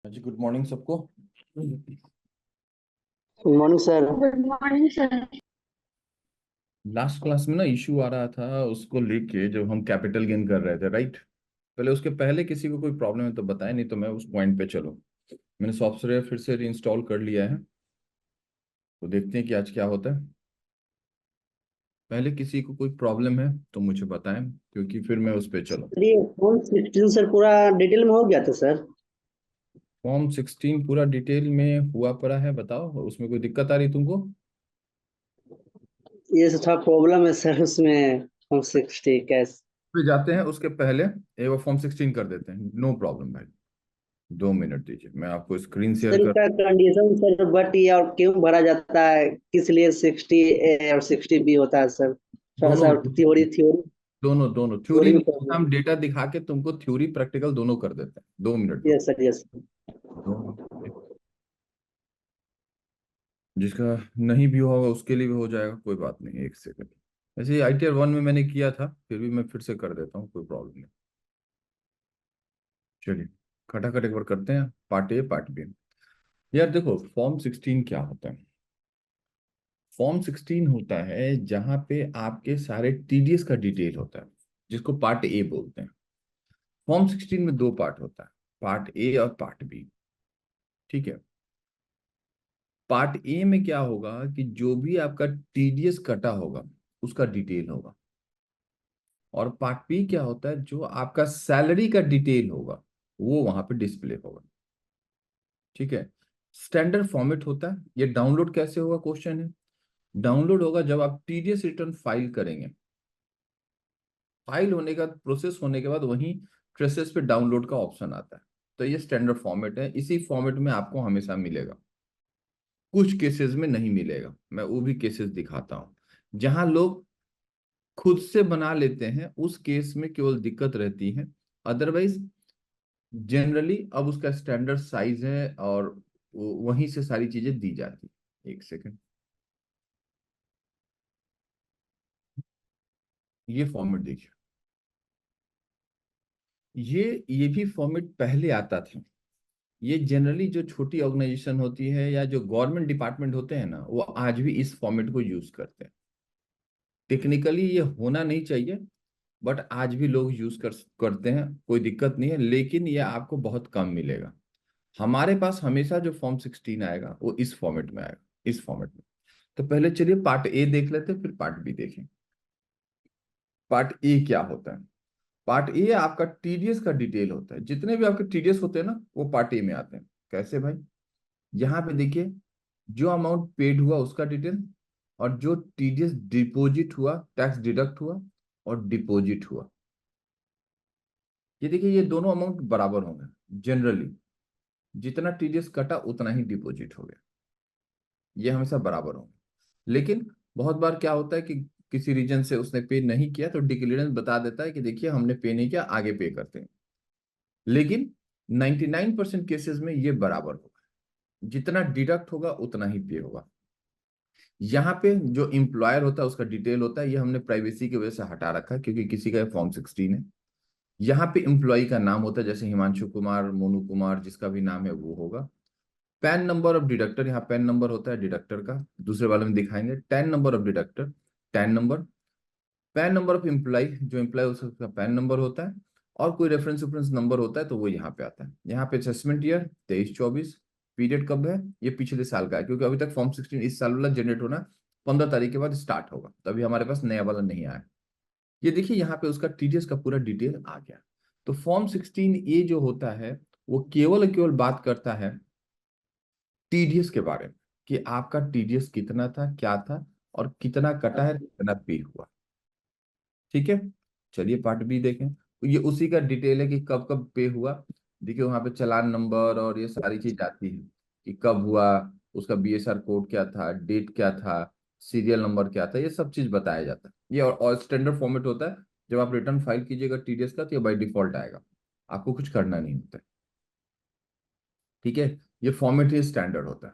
जी good morning सबको। Good morning sir. Good morning sir. Last class में ना issue आ रहा था उसको लेके, जब हम कैपिटल गेन कर रहे थे, राइट। पहले उसके पहले किसी को कोई प्रॉब्लम है तो बताए, नहीं तो मैं उस पॉइंट पे चलो। मैंने सॉफ्टवेयर फिर से इंस्टॉल कर लिया है, तो देखते हैं कि आज क्या होता है। पहले किसी को कोई प्रॉब्लम है तो मुझे बताएं, क्योंकि फिर मैं उस पे चलूँ। सर ये फॉर्म 16 सर पूरा डिटेल में हो गया था सर। फॉर्म 16 पूरा डिटेल में हुआ पड़ा है, बताओ उसमें कोई दिक्कत आ रही तुमको। ये सब थोड़ा प्रॉब्लम है सर उसमें फॉर्म 60 कैसे। फिर जाते हैं उसके पहले एक बार फॉर्म 16 कर देते हैं, नो प्रॉब्लम भाई। 2 मिनट दीजिए, मैं आपको स्क्रीन शेयर सर कर। इसका कंडीशन सर बट ये और क्यों भरा जाता है, किस लिए 60A और 60B होता है सर। थोड़ा दोनों सा थ्योरी थ्योरी दोनों दोनों थ्योरी थ्योरी में में हम डेटा दिखा के तुमको थ्योरी प्रैक्टिकल दोनों कर देते हैं। 2 मिनट दो। Yes sir yes. 2 मिनट। जिसका नहीं भी होगा उसके लिए भी हो जाएगा, कोई बात नहीं, 1 सेकंड। ऐसे ITR 1 में मैंने किया था, फिर भी मैं फिर से कर देता हूँ, कोई प्रॉब्लम नहीं। चलिए खटाखट एक बार करते हैं, पार्ट ए पार्ट बी। यार देखो, फॉर्म 16 क्या होता है। फॉर्म 16 होता है जहां पे आपके सारे TDS का डिटेल होता है, जिसको पार्ट ए बोलते हैं। फॉर्म 16 में दो पार्ट होता है, पार्ट ए और पार्ट बी। ठीक है। पार्ट ए में क्या होगा कि जो भी आपका TDS कटा होगा उसका डिटेल होगा। और पार्ट बी क्या होता है, जो आपका सैलरी का डिटेल होगा वो वहां पे डिस्प्ले होगा। ठीक है। स्टैंडर्ड फॉर्मेट होता है। ये डाउनलोड कैसे होगा, क्वेश्चन है। डाउनलोड होगा जब आप TDS रिटर्न फाइल करेंगे। फाइल होने का प्रोसेस होने के बाद वहीं ट्रेसेस पे डाउनलोड का ऑप्शन आता है। तो ये स्टैंडर्ड फॉर्मेट है, इसी फॉर्मेट में आपको हमेशा मिलेगा। कुछ केसेस में नहीं मिलेगा, मैं वो भी केसेस दिखाता हूँ। जहां लोग खुद से बना लेते हैं उस केस में केवल दिक्कत रहती है। अदरवाइज जनरली अब उसका स्टैंडर्ड साइज है और वहीं से सारी चीजें दी जाती है। 1 सेकंड। ये फॉर्मेट देखिए। ये भी फॉर्मेट पहले आता था। ये जनरली जो छोटी ऑर्गेनाइजेशन होती है या जो गवर्नमेंट डिपार्टमेंट होते हैं ना, वो आज भी इस फॉर्मेट को यूज करते हैं। टेक्निकली ये होना नहीं चाहिए, बट आज भी लोग यूज करते हैं, कोई दिक्कत नहीं है, लेकिन ये आपको बहुत कम मिलेगा। हमारे पास हमेशा जो फॉर्म 16 आएगा वो इस फॉर्मेट में आएगा, इस फॉर्मेट में। तो पहले चलिए पार्ट ए देख लेते हैं, फिर पार्ट बी देखें। पार्ट ए क्या होता है। पार्ट ए आपका TDS का डिटेल होता है। जितने भी आपके TDS होते हैं ना, वो पार्ट ए में आते हैं। कैसे भाई, यहाँ पे देखिए, जो अमाउंट पेड हुआ उसका डिटेल, और जो TDS डिपॉजिट हुआ, टैक्स डिडक्ट हुआ और डिपॉजिट हुआ। ये देखिए, ये दोनों अमाउंट बराबर होंगे जनरली। जितना TDS कटा उतना ही डिपॉजिट हो गया, ये हमेशा बराबर होंगे। लेकिन बहुत बार क्या होता है कि किसी रीजन से उसने पे नहीं किया तो डिक्लेरेंस बता देता है कि देखिए हमने पे नहीं किया, आगे पे करते हैं। लेकिन 99% केसेस में ये बराबर होगा, जितना डिडक्ट होगा उतना ही पे होगा। यहाँ पे जो एम्प्लॉयर होता है उसका डिटेल होता है, ये हमने प्राइवेसी की वजह से हटा रखा है क्योंकि किसी का फॉर्म 16 है। यहाँ पे एम्प्लॉय का नाम होता है, जैसे हिमांशु कुमार, मोनू कुमार, जिसका भी नाम है वो होगा। पैन नंबर ऑफ डिडक्टर, यहाँ पैन नंबर होता है डिडक्टर का, दूसरे वाले में दिखाएंगे TAN number of deductor, TAN number. PAN number of employee, जो एम्प्लॉय उसका पैन नंबर होता है। और कोई रेफरेंस नंबर होता है तो वो यहाँ पे आता है। यहाँ पे असेसमेंट ईयर 23-24, पीरियड कब है, ये पिछले साल का है, क्योंकि अभी तक फॉर्म 16 इस साल वाला जनरेट होना 15 तारीख के बाद स्टार्ट होगा, तभी हमारे पास नया वाला नहीं आया। ये देखिए यहाँ पे उसका TDS का पूरा डिटेल आ गया। तो फॉर्म 16A जो होता है वो केवल केवल बात करता है TDS के बारे में, कि आपका TDS कितना था, क्या था, और कितना कटा है, कितना पे हुआ। ठीक है। चलिए पार्ट बी देखें, तो ये उसी का डिटेल है कि कब कब पे हुआ। देखिए वहां पे चालान नंबर और ये सारी चीज आती है कि कब हुआ, उसका BSR कोड क्या था, डेट क्या था, सीरियल नंबर क्या था, ये सब चीज बताया जाता है। ये और स्टैंडर्ड फॉर्मेट होता है। जब आप रिटर्न फाइल कीजिएगा TDS का तो ये बाई डिफॉल्ट आएगा, आपको कुछ करना नहीं होता है। ठीक है। ये फॉर्मेट ही स्टैंडर्ड होता है।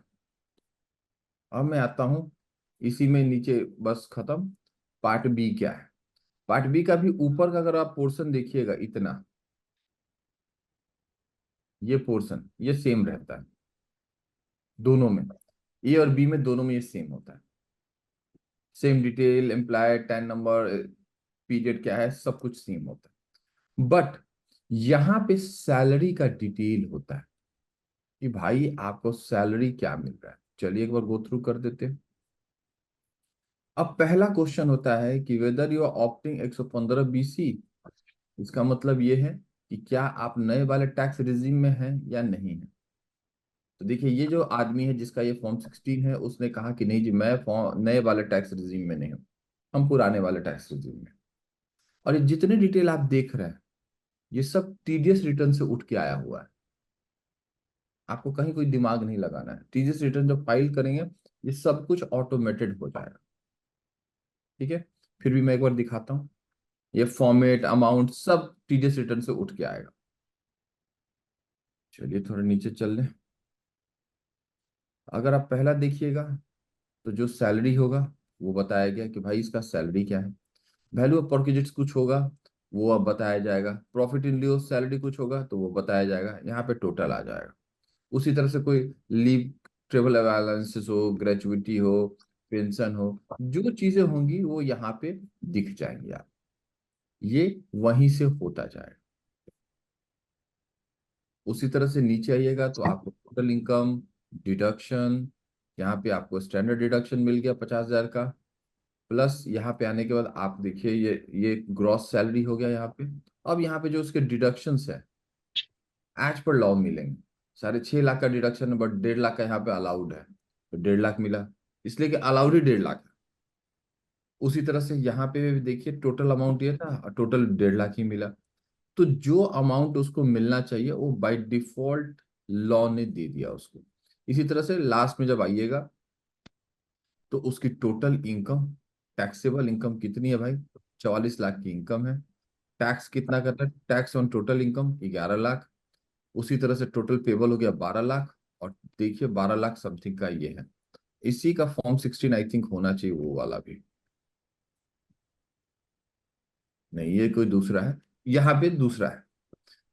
अब मैं आता हूँ इसी में नीचे, बस खत्म। पार्ट बी क्या है। पार्ट बी का भी ऊपर का अगर आप पोर्शन देखिएगा, इतना, ये पोर्शन ये सेम रहता है दोनों में, ए और बी में दोनों में ये सेम होता है। Same detail, employee, TAN number, period क्या है, सब कुछ सेम होता है। बट यहाँ पे सैलरी का डिटेल होता है कि भाई आपको सैलरी क्या मिल रहा है। चलिए एक बार गो थ्रू कर देते हैं। अब पहला क्वेश्चन होता है कि whether you are opting 115 BC. इसका मतलब ये है कि क्या आप नए वाले टैक्स रिजीम में हैं या नहीं है। तो देखिए ये जो आदमी है जिसका ये फॉर्म 16 है, उसने कहा कि नहीं जी मैं फॉर्म नए वाले टैक्स रिजीम में नहीं हूँ, हम पुराने वाले टैक्स रिजीम में। और ये जितने डिटेल आप देख रहे हैं ये सब टीडीएस रिटर्न से उठ के आया हुआ है। आपको कहीं कोई दिमाग नहीं लगाना है। टीडीएस रिटर्न जब फाइल करेंगे ये सब कुछ ऑटोमेटेड हो जाएगा। ठीक है, फिर भी मैं एक बार दिखाता हूँ। ये फॉर्मेट अमाउंट सब टीडीएस रिटर्न से उठ के आएगा। चलिए थोड़ा नीचे चल लें। अगर आप पहला देखिएगा तो जो सैलरी होगा वो बताया गया कि भाई इसका सैलरी क्या है। वैल्यू ऑफ परक्विजिट्स कुछ होगा वो अब बताया जाएगा। प्रॉफिट इन लिeu सैलरी कुछ होगा तो वो बताया जाएगा। यहाँ पे टोटल आ जाएगा। उसी तरह से कोई लीव, ट्रेवल अलाउंसेस हो, ग्रेचुइटी हो, पेंशन हो, जो चीजें होंगी वो यहाँ पे दिख जाएंगी। आप ये वहीं से होता जाएगा। उसी तरह से नीचे आइएगा तो आपको टोटल इनकम, डिडक्शन, यहाँ पे आपको स्टैंडर्ड डिडक्शन मिल गया 50,000 का। प्लस यहाँ पे आने के बाद आप देखिए ये ग्रॉस सैलरी हो गया यहाँ पे। अब यहाँ पे जो उसके डिडक्शंस है एज पर लॉ मिलेंगे। 6.5 लाख का डिडक्शन है बट 1.5 लाख का यहाँ पे अलाउड है तो 1.5 लाख मिला, इसलिए कि अलाउड ही 1.5 लाख है। उसी तरह से यहाँ पे भी देखिए टोटल अमाउंट ये था और टोटल 1.5 लाख ही मिला। तो जो अमाउंट उसको मिलना चाहिए वो बाय डिफॉल्ट लॉ ने दे दिया उसको। इसी तरह से लास्ट में जब आइएगा तो उसकी टोटल इनकम, टैक्सेबल इनकम कितनी है भाई, 44 लाख की इनकम है। टैक्स कितना करना है, tax on total income 11 lakh. उसी तरह से टोटल पेबल हो गया 12 लाख। और देखिए 12 लाख समथिंग का ये है। इसी का फॉर्म 16 आई थिंक होना चाहिए वो वाला भी। नहीं ये कोई दूसरा है, यहाँ पे दूसरा है।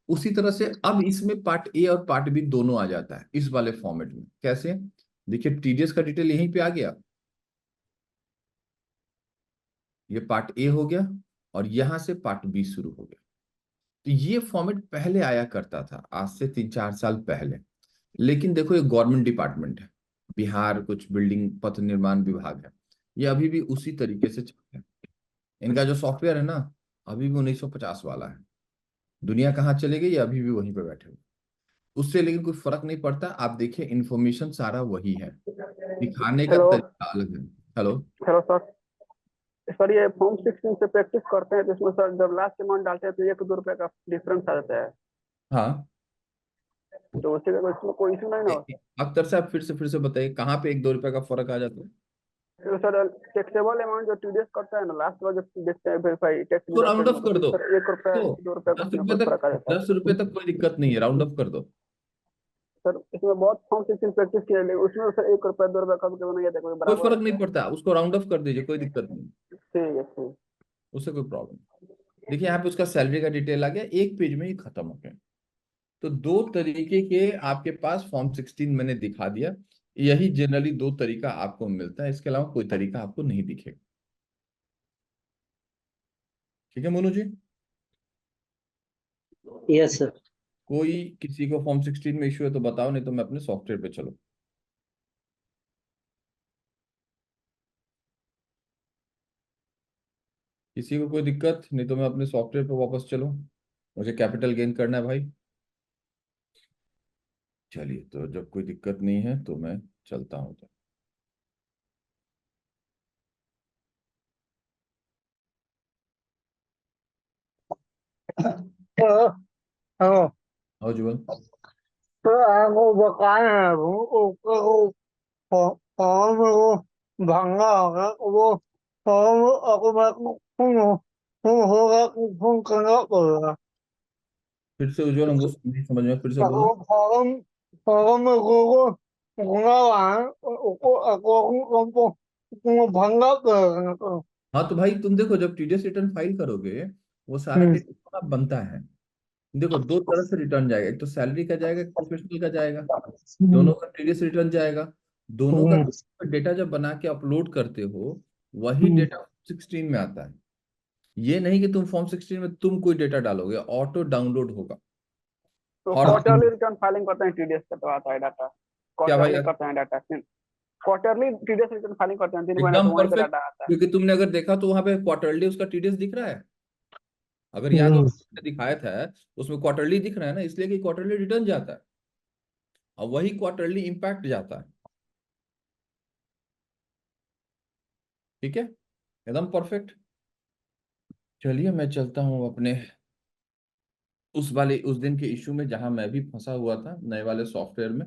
उसी तरह से अब इसमें पार्ट ए और पार्ट बी दोनों आ जाता है इस वाले फॉर्मेट में। कैसे, देखिए टीडीएस का डिटेल यहीं पे आ गया। ये पार्ट ए हो गया और यहां से पार्ट बी शुरू हो गया। तो ये फॉर्मेट पहले आया करता था आज से 3-4 साल पहले। लेकिन देखो ये गवर्नमेंट डिपार्टमेंट है, बिहार कुछ बिल्डिंग पथ निर्माण विभाग है, ये अभी भी उसी तरीके से चलता है। इनका जो सॉफ्टवेयर है ना अभी भी 1950 वाला है। दुनिया कहाँ चले गई, ये अभी भी वहीं पे बैठे हुए। उससे लेकिन कोई फर्क नहीं पड़ता। आप देखिए इन्फॉर्मेशन सारा वही है, दिखाने का हेलो। तरीका अलग है। हेलो। Hello sir. सर ये फॉर्म 16 से प्रैक्टिस करते हैं तो इसमें सर जब लास्ट अमाउंट डालते हैं तो 1-2 रुपए का डिफरेंस आ जाता है। हाँ तो उसी का इसमें कोई इशू नहीं ना हो। अख्तर साहब फिर से बताइए कहाँ पे 1-2 रुपए का फर्क आ जाता है। तो सर टैक्सेबल अमाउंट जो टीडीएस करता है ना लास्ट बार जब देखते हैं वेरीफाई टैक्स तो राउंड डिडक्टेड ऑफ में कर तो दो। सर 1 रुपए तो 2 रुपए का दस उसमें रुपए तक फर्क आ जाता है। 10 रुपए तक कोई दिक्कत नहीं है, राउंड ऑफ कर दो। सर इसमें बहुत फॉर्म 16 प्रैक्टिस किया है लेकिन उसमें सर 1 रुपए 2 रुपए कभी कभी नहीं आता कोई कोई बराबर फर्क नहीं आता है। पड़ता, उसको राउंड ऑफ कर दीजिए, कोई दिक्कत नहीं। ठीक है ठीक। उससे कोई प्रॉब्लम नहीं। देखिए यहाँ पे उसका सैलरी का डिटेल आ गया, एक पेज में ही खत्म हो गया। तो दो तरीके के आपके पास फॉर्म 16 मैंने दिखा दिया। यही जनरली दो तरीका आपको मिलता है, इसके अलावा कोई तरीका आपको नहीं दिखेगा। ठीक है मोनू जी। Yes sir. कोई किसी को फॉर्म 16 में इशू है तो बताओ, नहीं तो मैं अपने सॉफ्टवेयर पे चलो। किसी को कोई दिक्कत नहीं तो मैं अपने सॉफ्टवेयर पे वापस चलो। मुझे कैपिटल गेन करना है भाई। चलिए तो जब कोई दिक्कत नहीं है तो मैं चलता हूँ तो। तो हाँ, आओ जुगल। तो आपको बताया है वो फॉर्म वो भंगा होगा वो फॉर्म अगर मैं फोन होगा तो फोन करना पड़ेगा। फिर से उज्जवल हमको नहीं समझ में, फिर से अगर बोलो। वो फॉर्म फॉर्म में को भंगा हुआ है उसको अकाउंट को भंगा करेगा तो हाँ तो भाई तुम देखो जब टीडीएस रिटर्न फाइल करोगे वो सारा हम्म डेटा बनता है। देखो दो तरह से रिटर्न जाएगा, एक तो सैलरी का जाएगा, एक प्रोफेशनल का जाएगा। दोनों का टीडीएस रिटर्न जाएगा। दोनों का डेटा जब बना के अपलोड करते हो वही डेटा 16 में आता है। ये नहीं कि तुम फॉर्म 16 में तुम कोई डेटा डालोगे, ऑटो डाउनलोड होगा। तो और क्वार्टरली रिटर्न फाइलिंग करते हैं, टीडीएस का तो आता है डाटा, क्या भाई, क्वार्टरली करते हैं data, quarterly TDS return filing करते हैं, 3 महीने एकदम तो वहीं पे परफेक्ट। डाटा आता है। क्योंकि तुमने अगर देखा तो वहां पे क्वार्टरली उसका टीडीएस दिख रहा है। अगर याद हो दिखाया था तो उसमें क्वार्टरली दिख रहा है ना, इसलिए कि क्वार्टरली रिटर्न जाता है और वही क्वार्टरली इम्पैक्ट जाता है। ठीक है, एकदम परफेक्ट। चलिए मैं चलता हूँ अपने उस दिन के इशू में जहां मैं भी फंसा हुआ था नए वाले सॉफ्टवेयर में।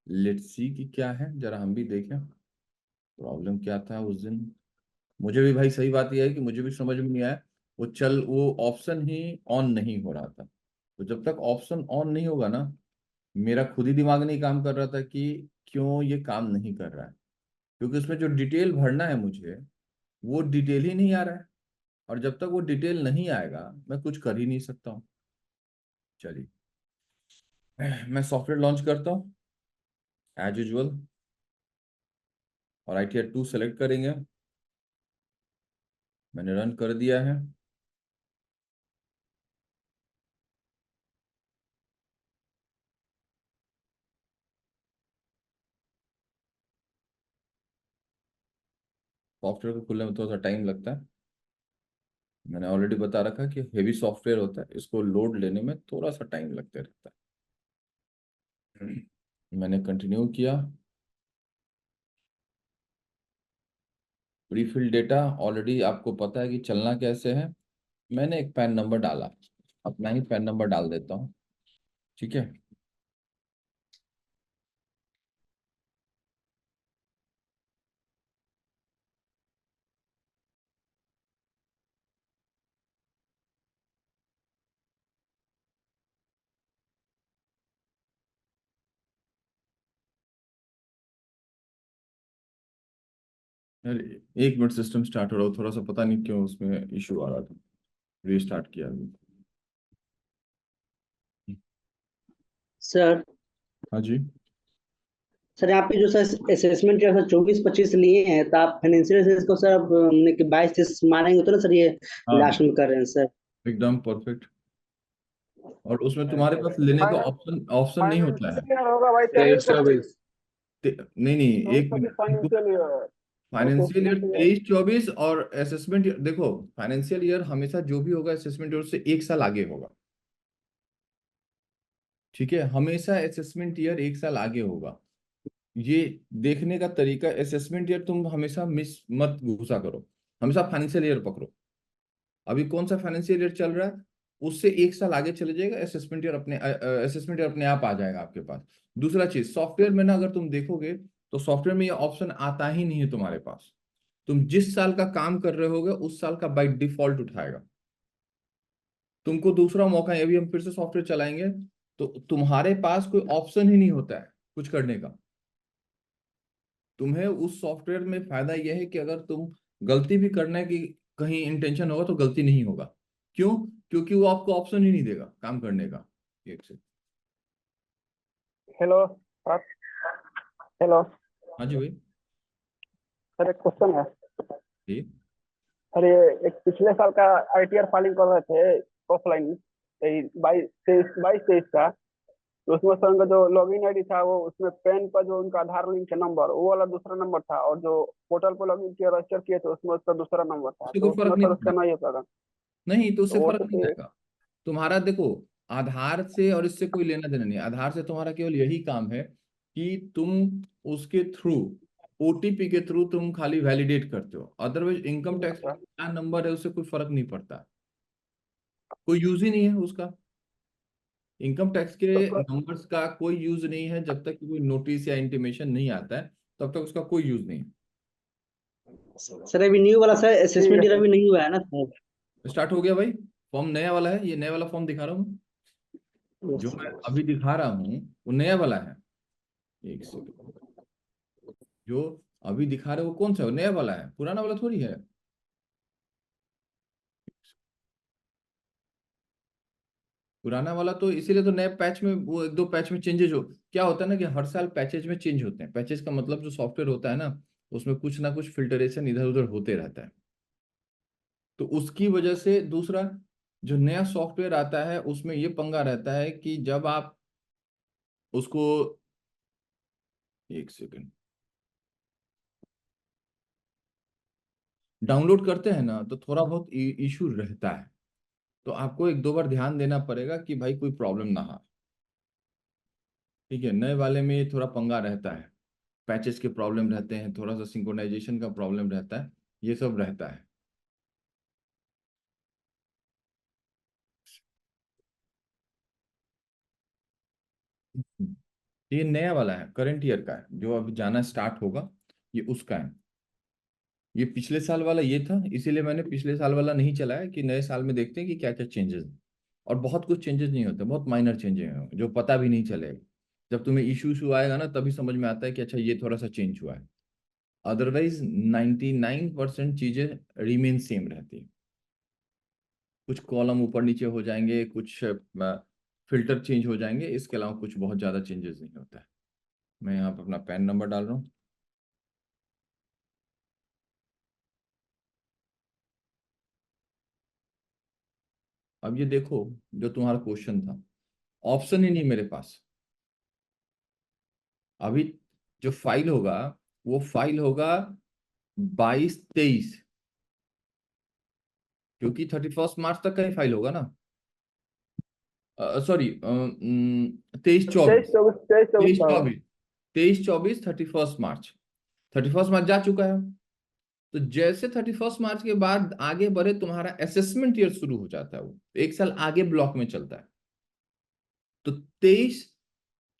लेट्स सी कि क्या है, जरा हम भी देखें प्रॉब्लम क्या था उस दिन। मुझे भी भाई सही बात यह है कि मुझे भी समझ में नहीं आया, वो ऑप्शन ही ऑन नहीं हो रहा था। तो जब तक ऑप्शन ऑन नहीं होगा ना, मेरा खुद ही दिमाग नहीं काम कर रहा था कि क्यों ये काम नहीं कर रहा है। क्योंकि उसमें जो डिटेल भरना है मुझे, वो डिटेल ही नहीं आ रहा है। और जब तक वो डिटेल नहीं आएगा मैं कुछ कर ही नहीं सकता हूँ। चलिए मैं सॉफ्टवेयर लॉन्च करता हूँ एज यूजुअल, और ITR 2 सेलेक्ट करेंगे। मैंने रन कर दिया है। सॉफ्टवेयर को खुलने में थोड़ा सा टाइम लगता है। मैंने ऑलरेडी बता रखा कि हेवी सॉफ्टवेयर होता है, इसको लोड लेने में थोड़ा सा टाइम लगते रहता है। मैंने कंटिन्यू किया। प्रीफिल डेटा ऑलरेडी आपको पता है कि चलना कैसे है। मैंने एक पैन नंबर डाला, अपना ही पैन नंबर डाल देता हूँ। ठीक है, यार 1 मिनट, सिस्टम स्टार्ट हो रहा हो, थोड़ा सा पता नहीं क्यों उसमें इशू आ रहा था। रीस्टार्ट किया अभी। सर हाँ जी। सर यहाँ पे जो सर असेसमेंट जो सर 24-25 लिए हैं, तो आप फाइनेंशियल को सर अब हमने कि 22-23 मानेंगे तो ना सर, ये हाँ लास्ट में कर रहे हैं सर। एकदम परफेक्ट। और उसमें तुम्हारे पास लेने का ऑप्शन ऑप्शन नहीं होता है। फाइनेंशियल ईयर होगा भाई 23-24, नहीं नहीं, एक 24-25 minute. Financial year, financial year assessment year. 23-24 और असेसमेंट ईयर, देखो फाइनेंशियल ईयर हमेशा जो भी होगा असेसमेंट ईयर से 1 साल आगे होगा। ठीक है, हमेशा असेसमेंट ईयर 1 साल आगे होगा। ये देखने का तरीका, असेसमेंट ईयर तुम हमेशा मिस मत घुसा करो, हमेशा फाइनेंशियल ईयर पकड़ो। अभी कौन सा फाइनेंशियल ईयर चल रहा है, उससे 1 साल आगे चले जाएगा असेसमेंट ईयर, अपने आप आ जाएगा आपके पास। दूसरा चीज, सॉफ्टवेयर में ना अगर तुम देखोगे तो सॉफ्टवेयर में ये ऑप्शन आता ही नहीं है तुम्हारे पास। तुम जिस साल का काम कर रहे होगे उस साल का बाय डिफॉल्ट उठाएगा। तुमको दूसरा मौका है, अभी हम फिर से सॉफ्टवेयर चलाएंगे तो तुम्हारे पास कोई ऑप्शन ही नहीं होता है कुछ करने का। तुम्हें उस सॉफ्टवेयर में फायदा यह है कि अगर तुम गलती भी करना है कि कहीं इंटेंशन होगा तो गलती नहीं होगा। क्यों? क्योंकि वो आपको ऑप्शन ही नहीं देगा काम करने का। एक से। हेलो सर, हेलो हाँ जी भाई। सर, एक क्वेश्चन है। जी। सर ये एक पिछले साल का आईटीआर फाइलिंग कर रहे थे ऑफलाइन, 22-23 का। तो उसमें सर उनका जो लॉगिन आईडी था, वो उसमें पेन पर जो उनका आधार लिंक है नंबर, वो वाला दूसरा नंबर था, और जो पोर्टल पर लॉगिन किया रजिस्टर किए थे उसमें उसका दूसरा नंबर था, उससे कोई तो फर्क उसमें नहीं सर उसका पड़ेगा। नहीं हो पाएगा। नहीं तो उससे तो वो फर्क तो नहीं फिर आएगा। तुम्हारा देखो, आधार से और इससे कोई लेना देना नहीं है। आधार से तुम्हारा केवल यही काम है कि तुम उसके थ्रू, OTP के थ्रू तुम खाली वैलिडेट करते हो। अदरवाइज इनकम टैक्स अच्छा, क्या नंबर है उससे कोई फर्क नहीं पड़ता। कोई यूज ही नहीं है उसका। इनकम टैक्स के तो सर नंबर्स का कोई यूज नहीं है, जब तक कि कोई नोटिस या इंटीमेशन नहीं आता है तब तक उसका कोई यूज नहीं सर अभी न्यू वाला सर ठीक है असेसमेंट ईयर सर। अभी नहीं हुआ है ना सर। है। स्टार्ट हो गया भाई। फॉर्म नया वाला है, ये नया वाला फॉर्म दिखा रहा हूँ। जो मैं अभी दिखा रहा हूँ वो नया वाला है। एक सेकंड। जो अभी दिखा रहे हो वो कौन सा है? वो नया वाला है, पुराना वाला थोड़ी है। पुराना वाला तो इसीलिए तो नए पैच में वो एक दो पैच में चेंजेस हो, क्या होता है ना कि हर साल पैचेज में चेंज होते हैं। पैचेज का मतलब जो सॉफ्टवेयर होता है ना, उसमें कुछ ना कुछ फिल्टरेशन इधर उधर होते रहता है। तो उसकी वजह से दूसरा, जो नया सॉफ्टवेयर आता है उसमें ये पंगा रहता है कि जब आप उसको, एक सेकंड, डाउनलोड करते हैं ना तो थोड़ा बहुत इशू रहता है। तो आपको एक दो बार ध्यान देना पड़ेगा कि भाई कोई प्रॉब्लम ना हो। ठीक है, नए वाले में ये थोड़ा पंगा रहता है, पैचेस के प्रॉब्लम रहते हैं, थोड़ा सा सिंक्रोनाइजेशन का प्रॉब्लम रहता है, ये सब रहता है। ये नया वाला है, करंट ईयर का है, जो अभी जाना स्टार्ट होगा, ये उसका है। ये पिछले साल वाला ये था, इसीलिए मैंने पिछले साल वाला नहीं चलाया कि नए साल में देखते हैं कि क्या क्या चेंजेस हैं। और बहुत कुछ चेंजेस नहीं होते, बहुत माइनर चेंजेस हैं जो पता भी नहीं चलेगा। जब तुम्हें इशू इशू आएगा ना तभी समझ में आता है कि अच्छा ये थोड़ा सा चेंज हुआ है। अदरवाइज 99% चीजें रिमेन सेम रहती है। कुछ कॉलम ऊपर नीचे हो जाएंगे, कुछ फिल्टर चेंज हो जाएंगे, इसके अलावा कुछ बहुत ज़्यादा चेंजेस नहीं होता है। मैं यहाँ पर अपना पैन नंबर डाल रहा हूँ। अब ये देखो, जो तुम्हारा क्वेश्चन था, ऑप्शन ही नहीं मेरे पास। अभी जो फाइल होगा वो फाइल होगा 22-23, क्योंकि 31 मार्च तक का ही फाइल होगा ना। सॉरी, 23-24, 23-24 तेईस का होगा। चौबीस 23-24, 31 मार्च। 31 मार्च जा चुका है। तो जैसे 31 मार्च के बाद आगे बढ़े तुम्हारा असेसमेंट ईयर शुरू हो जाता है, वो एक साल आगे ब्लॉक में चलता है। तो 23,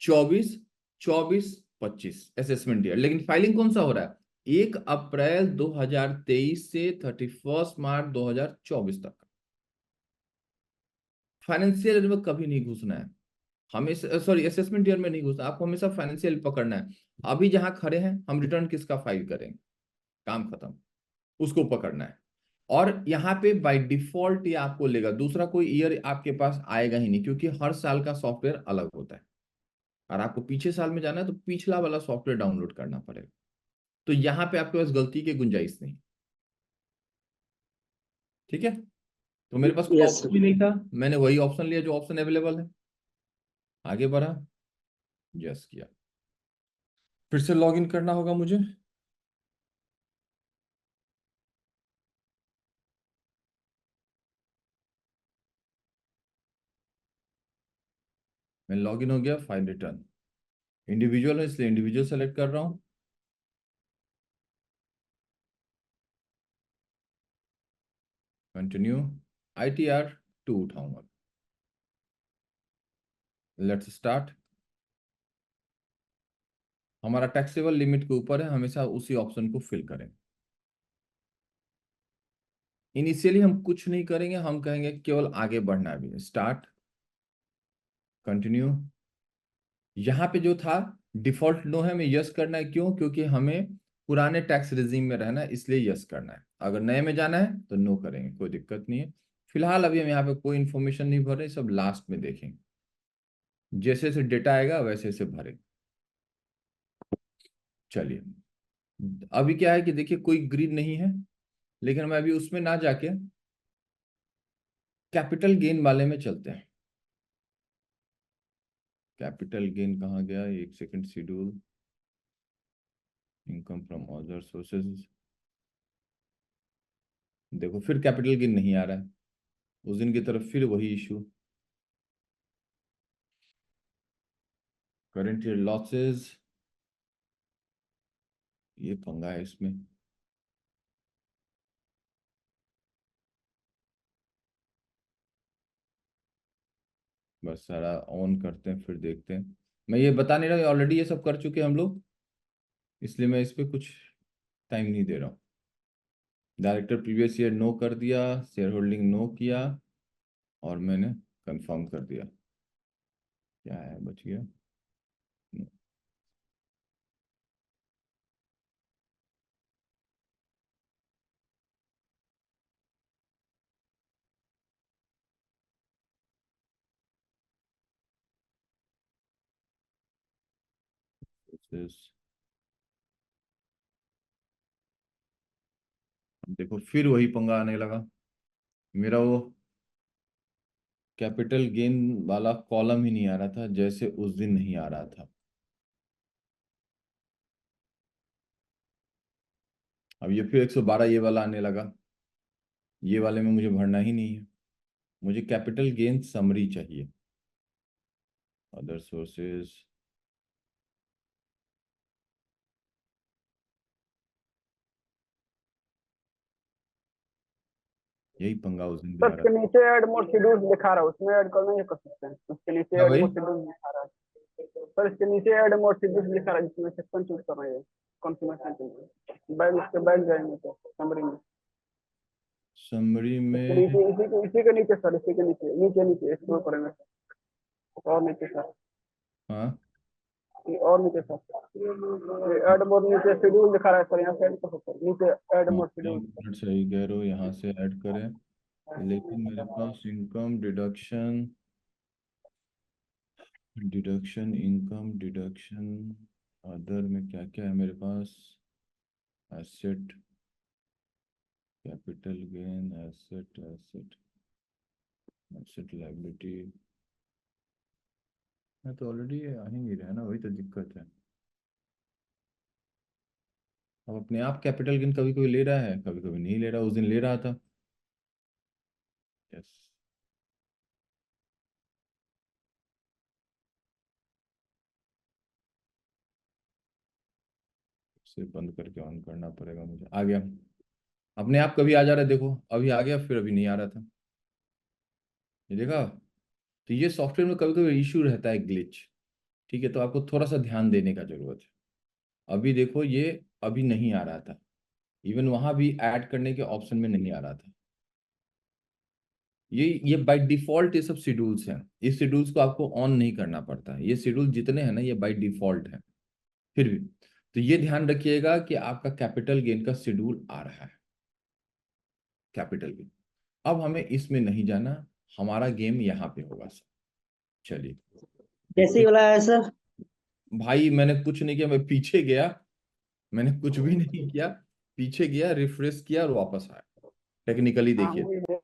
24, 24, 25 असेसमेंट ईयर, लेकिन फाइलिंग कौन सा हो रहा है? 1 अप्रैल 2023 से 31 मार्च 2024 तक। फाइनेंशियल ईयर में कभी नहीं घुसना है, हमेशा, सॉरी, असेसमेंट ईयर में नहीं घुसना, आपको हमेशा फाइनेंशियल पकड़ना है। अभी जहां खड़े हैं हम रिटर्न किसका फाइल करेंगे, काम खत्म, उसको पकड़ना है। और यहाँ पे बाय डिफॉल्ट ये आपको लेगा, दूसरा कोई ईयर आपके पास आएगा ही नहीं, क्योंकि हर साल का सॉफ्टवेयर अलग होता है। और आपको पीछे साल में जाना है तो पिछला वाला सॉफ्टवेयर डाउनलोड करना पड़ेगा। तो यहाँ पे आपके पास गलती की गुंजाइश नहीं। ठीक है, तो मेरे पास कोई यस ऑप्शन सर। ही नहीं था, मैंने वही ऑप्शन लिया जो ऑप्शन अवेलेबल है, आगे बढ़ा, यस किया। फिर से लॉग इन करना होगा मुझे। मैं लॉग इन हो गया, फाइल रिटर्न, इंडिविजुअल है इसलिए इंडिविजुअल सेलेक्ट कर रहा हूँ। कंटिन्यू, ITR 2 उठाऊंगा। Let's start. हमारा टैक्सेबल लिमिट के ऊपर है, हमेशा उसी ऑप्शन को फिल करें। इनिशियली हम कुछ नहीं करेंगे, हम कहेंगे केवल आगे बढ़ना है। भी स्टार्ट, कंटिन्यू। यहाँ पे जो था डिफॉल्ट नो है, हमें यस करना है। क्यों? क्योंकि हमें पुराने टैक्स रिजीम में रहना है, इसलिए यस करना है। अगर नए में जाना है तो नो करेंगे, कोई दिक्कत नहीं है। फिलहाल अभी हम यहाँ पे कोई इन्फॉर्मेशन नहीं भर रहे, सब लास्ट में देखेंगे। जैसे जैसे डेटा आएगा वैसे वैसे भरे। चलिए, अभी क्या है कि देखिए कोई ग्रीन नहीं है, लेकिन मैं अभी उसमें ना जाके कैपिटल गेन वाले में चलते हैं। कैपिटल गेन कहाँ गया? एक second, schedule, income from other sources. देखो फिर कैपिटल गेन नहीं आ रहा है, उस दिन की तरफ फिर वही इशू। करंट ईयर लॉसेस, ये पंगा है इसमें। बस सारा ऑन करते हैं फिर देखते हैं। मैं ये बता नहीं रहा, ऑलरेडी ये सब कर चुके हैं हम लोग, इसलिए मैं इस पे कुछ टाइम नहीं दे रहा हूँ। डायरेक्टर प्रीवियस ईयर नो कर दिया, शेयर होल्डिंग नो किया, और मैंने कंफर्म कर दिया। क्या है बच गया? सोर्सेस, देखो फिर वही पंगा आने लगा। मेरा वो कैपिटल गेन वाला कॉलम ही नहीं आ रहा था, जैसे उस दिन नहीं आ रहा था। अब ये फिर 112 ये वाला आने लगा। ये वाले में मुझे भरना ही नहीं है, मुझे कैपिटल गेन समरी चाहिए। अदर सोर्सेज, यही पंगा उस दिन भी सर आ रहा उसके नीचे ऐड मोर शेड्यूल्स दिखा रहा है, उसमें ऐड करना ये कर सकते हैं, उसके नीचे था। हाँ ऐड भाई, मोर शेड्यूल्स दिखा रहा है। सर इसके नीचे ऐड मोर शेड्यूल्स दिखा रहा है, जिसमें सेक्शन चूज कर रहे हैं, कौन सी मैं सेक्शन बैग, उसके बैग जाएंगे तो समरी में, समरी इसके में। नीचे, इसी के नीचे सर, इसी के नीचे नीचे नीचे स्क्रॉल करेंगे सर, और नीचे सर, हाँ, ये और नीचे सर, ये ऐड मोर नीचे शेड्यूल दिखा रहा है सर, यहाँ से ऐड कर सकते हैं नीचे, ऐड हाँ मोर आप शेड्यूल। सही कह रहे हो, यहाँ से ऐड करें। लेकिन मेरे पास income deduction, income deduction, other में क्या क्या है मेरे पास? Asset, capital gain, asset, asset liability, मैं तो ऑलरेडी आ ही नहीं रहा ना, वही तो दिक्कत है। अब अपने आप कैपिटल गेन कभी कभी ले रहा है, कभी कभी नहीं ले रहा, उस दिन ले रहा था। यस, इसे बंद करके ऑन करना पड़ेगा मुझे। आ गया, अपने आप कभी आ जा रहा है, देखो अभी आ गया, फिर अभी नहीं आ रहा था। ये देखा, तो ये सॉफ्टवेयर में कभी कभी इश्यू रहता है, ग्लिच। ठीक है, तो आपको थोड़ा सा ध्यान देने का जरूरत है। अभी देखो ये अभी नहीं आ रहा था, इवन वहां भी ऐड करने के ऑप्शन में नहीं आ रहा था। ये बाय डिफॉल्ट ये सब शेड्यूल्स हैं, इस शेड्यूल्स को आपको ऑन नहीं करना पड़ता है। ये शेड्यूल जितने हैं ना, ये बाय डिफॉल्ट है। फिर भी तो ये ध्यान रखिएगा कि आपका कैपिटल गेन का शेड्यूल आ रहा है, कैपिटल गेन। अब हमें इसमें नहीं जाना, हमारा गेम यहाँ पे होगा सर। चलिए कैसे देखते ही हैं। वाला है सर? भाई मैंने कुछ नहीं किया, मैं पीछे गया, मैंने कुछ भी नहीं किया, पीछे गया, रिफ्रेश किया और वापस आया। टेक्निकली हाँ देखिए, वही है।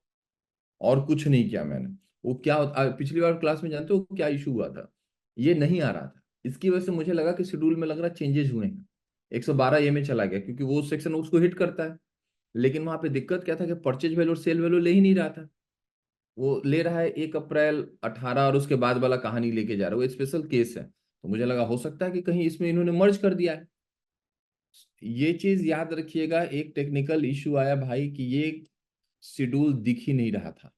और कुछ नहीं किया मैंने। वो क्या पिछली बार क्लास में जानते हो क्या इशू हुआ था? ये नहीं आ रहा था, इसकी वजह से मुझे लगा कि शेड्यूल में लग रहा चेंजेस हुए हैं। 112 ए में चला गया, क्योंकि वो सेक्शन उसको हिट करता है। लेकिन वहां पे दिक्कत क्या था कि परचेज वैल्यू और सेल वैल्यू ले ही नहीं रहा था। वो ले रहा है 1 अप्रैल 18 और उसके बाद वाला कहानी लेके जा रहा है, वो स्पेशल केस है। तो मुझे लगा हो सकता है कि कहीं इसमें इन्होंने मर्ज कर दिया है। ये चीज याद रखिएगा, एक टेक्निकल इशू आया भाई कि ये शेड्यूल दिख ही नहीं रहा था,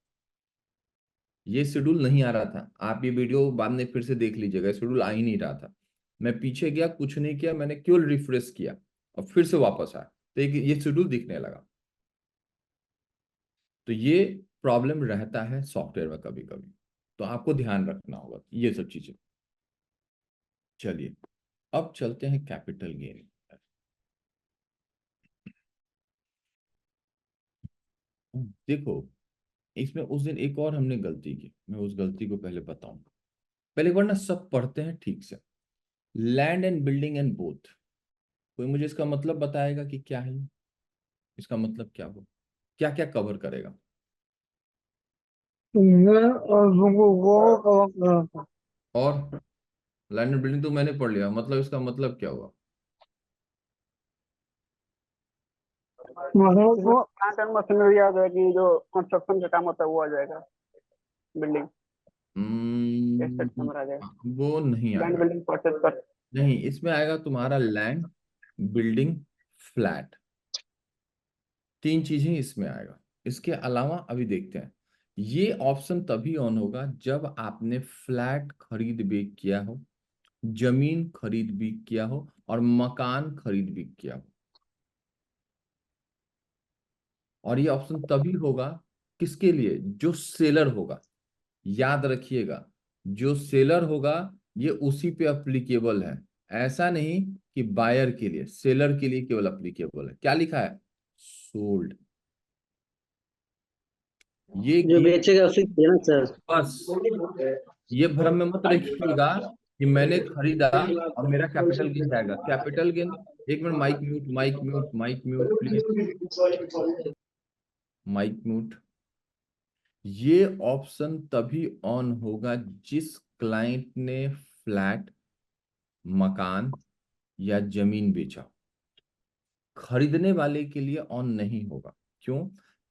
ये शेड्यूल नहीं आ रहा था। आप ये वीडियो बाद में फिर से देख लीजिएगा, शेड्यूल आ ही नहीं रहा था। मैं पीछे गया, कुछ नहीं किया, मैंने केवल रिफ्रेश किया और फिर से वापस आया, तो ये शेड्यूल दिखने लगा। तो ये प्रॉब्लम रहता है सॉफ्टवेयर में कभी कभी, तो आपको ध्यान रखना होगा ये सब चीजें। चलिए अब चलते हैं कैपिटल गेन। देखो इसमें उस दिन एक और हमने गलती की, मैं उस गलती को पहले बताऊं। पहले एक बार ना सब पढ़ते हैं ठीक से। Land and building and both, कोई मुझे इसका मतलब बताएगा कि क्या है ये? इसका मतलब क्या हो, क्या क्या कवर करेगा? मैं और तुमको वो कवर कर रहा था। और लैंड एंड बिल्डिंग तो मैंने पढ़ लिया, मतलब इसका मतलब क्या हुआ? मतलब इसमें वो प्लांट एंड मशीनरी आ जाएगी, जो कंस्ट्रक्शन का काम होता है वो आ जाएगा, बिल्डिंग एसेट्स हम्म, नंबर आ जाएगा, वो नहीं लैंड आएगा। बिल्डिंग परचेज कर। नहीं, इसमें आएगा तुम्हारा लैंड, बिल्डिंग, फ्लैट, तीन चीजें इसमें आएगा। इसके अलावा अभी देखते हैं, ये ऑप्शन तभी ऑन होगा जब आपने फ्लैट खरीद बिक किया हो, जमीन खरीद बिक किया हो और मकान खरीद बिक किया हो। और ये ऑप्शन तभी होगा किसके लिए? जो सेलर होगा। याद रखिएगा, जो सेलर होगा ये उसी पे अप्लीकेबल है। ऐसा नहीं कि बायर के लिए, सेलर के लिए केवल अप्लीकेबल है। क्या लिखा है? सोल्ड। ये जो ये बेचेगा उसी को देना सर। बस, ये भ्रम में मत रखिएगा कि मैंने खरीदा और मेरा कैपिटल गेन जाएगा। कैपिटल गेन, एक minute, mic mute, mic mute, mic mute please, mic mute. ये ऑप्शन तभी ऑन होगा जिस क्लाइंट ने फ्लैट, मकान या जमीन बेचा। खरीदने वाले के लिए ऑन नहीं होगा। क्यों?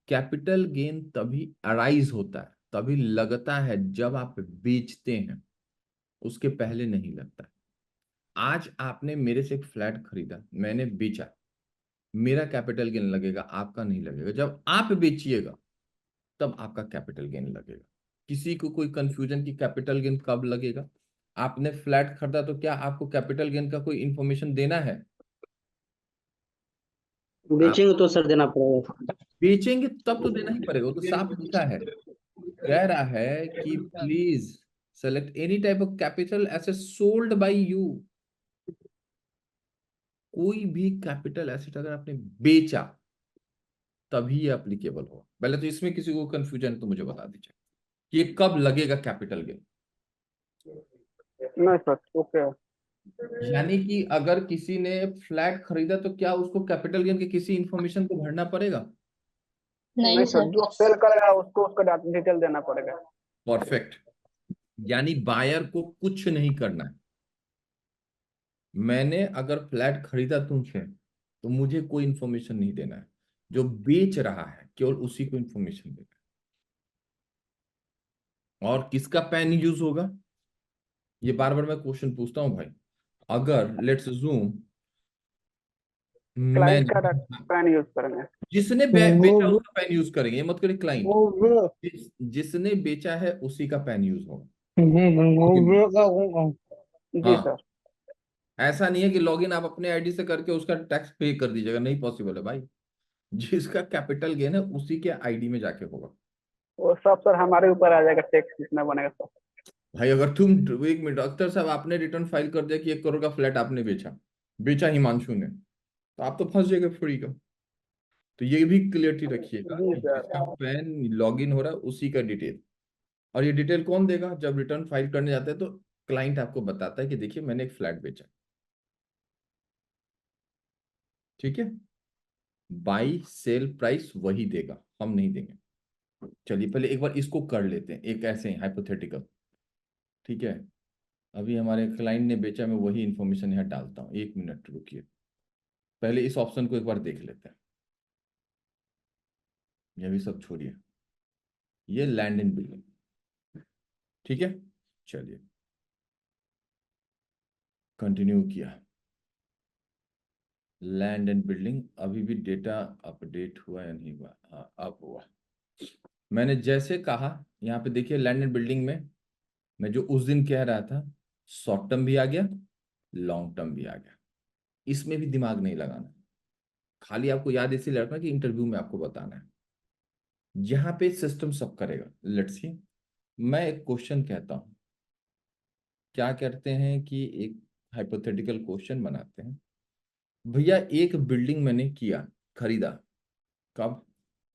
कैपिटल गेन तभी अराइज होता है, तभी लगता है जब आप बेचते हैं, उसके पहले नहीं लगता है। आज आपने मेरे से एक फ्लैट खरीदा, मैंने बेचा, मेरा कैपिटल गेन लगेगा, आपका नहीं लगेगा। जब आप बेचिएगा तब आपका कैपिटल गेन लगेगा। किसी को कोई कंफ्यूजन कि कैपिटल गेन कब लगेगा? आपने फ्लैट खरीदा तो क्या आपको कैपिटल गेन का कोई इंफॉर्मेशन देना है? आप बेचेंगे तो सर देना पड़ेगा। बेचेंगे तब तो देना ही पड़ेगा, वो तो साफ लिखा है। कह रहा है कि please select any type of capital asset sold by you. कोई भी कैपिटल एसेट अगर आपने बेचा तभी ये अप्लीकेबल होगा। पहले तो इसमें किसी को कंफ्यूजन तो मुझे बता दीजिए कि ये कब लगेगा कैपिटल गेन। नहीं सर, ओके। यानी कि अगर किसी ने फ्लैट खरीदा तो क्या उसको कैपिटल गेन के किसी इंफॉर्मेशन को भरना पड़ेगा? नहीं सर, जो सेल करेगा उसको उसका डिटेल देना पड़ेगा। परफेक्ट। यानी बायर को कुछ नहीं करना है। मैंने अगर फ्लैट खरीदा तुमसे तो मुझे कोई इंफॉर्मेशन नहीं देना है। जो बेच रहा है केवल उसी को इंफॉर्मेशन देना है। और किसका पेन यूज होगा? ये बार बार मैं क्वेश्चन पूछता हूं भाई। अगर लेट्स जूम, मैं क्लाइंट का पैन यूज करेंगे। जिसने बेचा उसका पेन यूज करेंगे, ये मत करिए क्लाइंट। जिसने बेचा है उसी का पेन यूज होगा। जी हाँ, सर। ऐसा नहीं है कि लॉगिन आप अपने आईडी से करके उसका टैक्स पे कर दीजिएगा, नहीं पॉसिबल है भाई। जिसका कैपिटल गेन है उसी के आईडी में जाके होगा। वो सब सर हमारे ऊपर आ जाएगा, टैक्स कितना बनेगा सर। भाई अगर तुम, एक मिनट, अख्तर साहब आपने रिटर्न फाइल कर दिया कि 1 करोड़ का फ्लैट आपने बेचा, बेचा हिमांशु ने, तो आप तो फंस जाएगा फ्री का। तो ये भी क्लियरिटी रखिएगा जी कि सर। जिसका पैन लॉगिन हो रहा है उसी का डिटेल। और ये डिटेल कौन देगा? जब रिटर्न फाइल करने जाते हैं तो क्लाइंट आपको बताता है कि देखिए मैंने एक फ्लैट बेचा। ठीक है, बाई सेल प्राइस वही देगा, हम नहीं देंगे। चलिए पहले एक बार इसको कर लेते हैं, एक ऐसे ही हाइपोथेटिकल। ठीक है, अभी हमारे क्लाइंट ने बेचा, मैं वही इंफॉर्मेशन यहाँ डालता हूँ, 1 मिनट रुकिए। पहले इस ऑप्शन को एक बार देख लेते हैं। ये भी सब छोड़िए, ये लैंड एंड बिल्डिंग। ठीक है, चलिए कंटिन्यू किया। लैंड एंड बिल्डिंग, अभी भी डेटा अपडेट हुआ या नहीं हुआ? हाँ अब हुआ। मैंने जैसे कहा, यहाँ पे देखिए लैंड एंड बिल्डिंग में मैं जो उस दिन कह रहा था, शॉर्ट टर्म भी आ गया, लॉन्ग टर्म भी आ गया। इसमें भी दिमाग नहीं लगाना, खाली आपको याद इसलिए रखना कि इंटरव्यू में आपको बताना है। यहाँ पे सिस्टम सब करेगा। लेट्स सी, मैं एक क्वेश्चन कहता हूँ, क्या करते हैं कि एक हाइपोथेटिकल क्वेश्चन बनाते हैं। भैया एक बिल्डिंग मैंने किया, खरीदा। कब?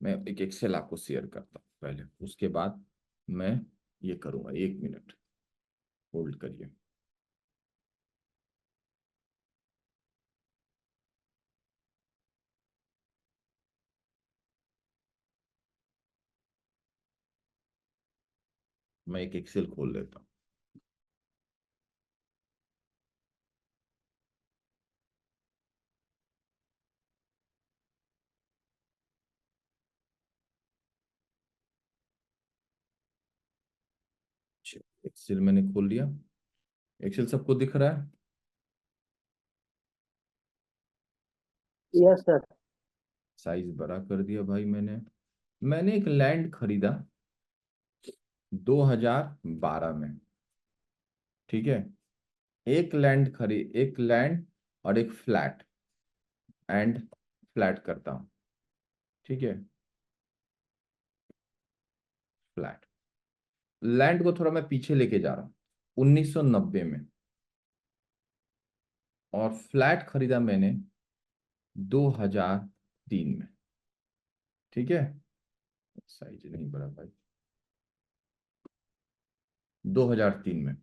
मैं एक एक्सेल आपको शेयर करता हूँ पहले, उसके बाद मैं ये करूंगा। 1 मिनट होल्ड करिए। मैं एक एक्सेल खोल लेता हूँ। एक्सेल मैंने खोल लिया। एक्सेल सबको दिख रहा है? Yes sir. साइज बड़ा कर दिया भाई मैंने। मैंने एक लैंड खरीदा 2012 में। ठीक है, एक लैंड और एक फ्लैट, एंड फ्लैट करता हूँ। ठीक है, फ्लैट। लैंड को थोड़ा मैं पीछे लेके जा रहा हूँ, 1990 में। और फ्लैट खरीदा मैंने 2003 में। ठीक है, साइज नहीं बड़ा भाई, 2003 में।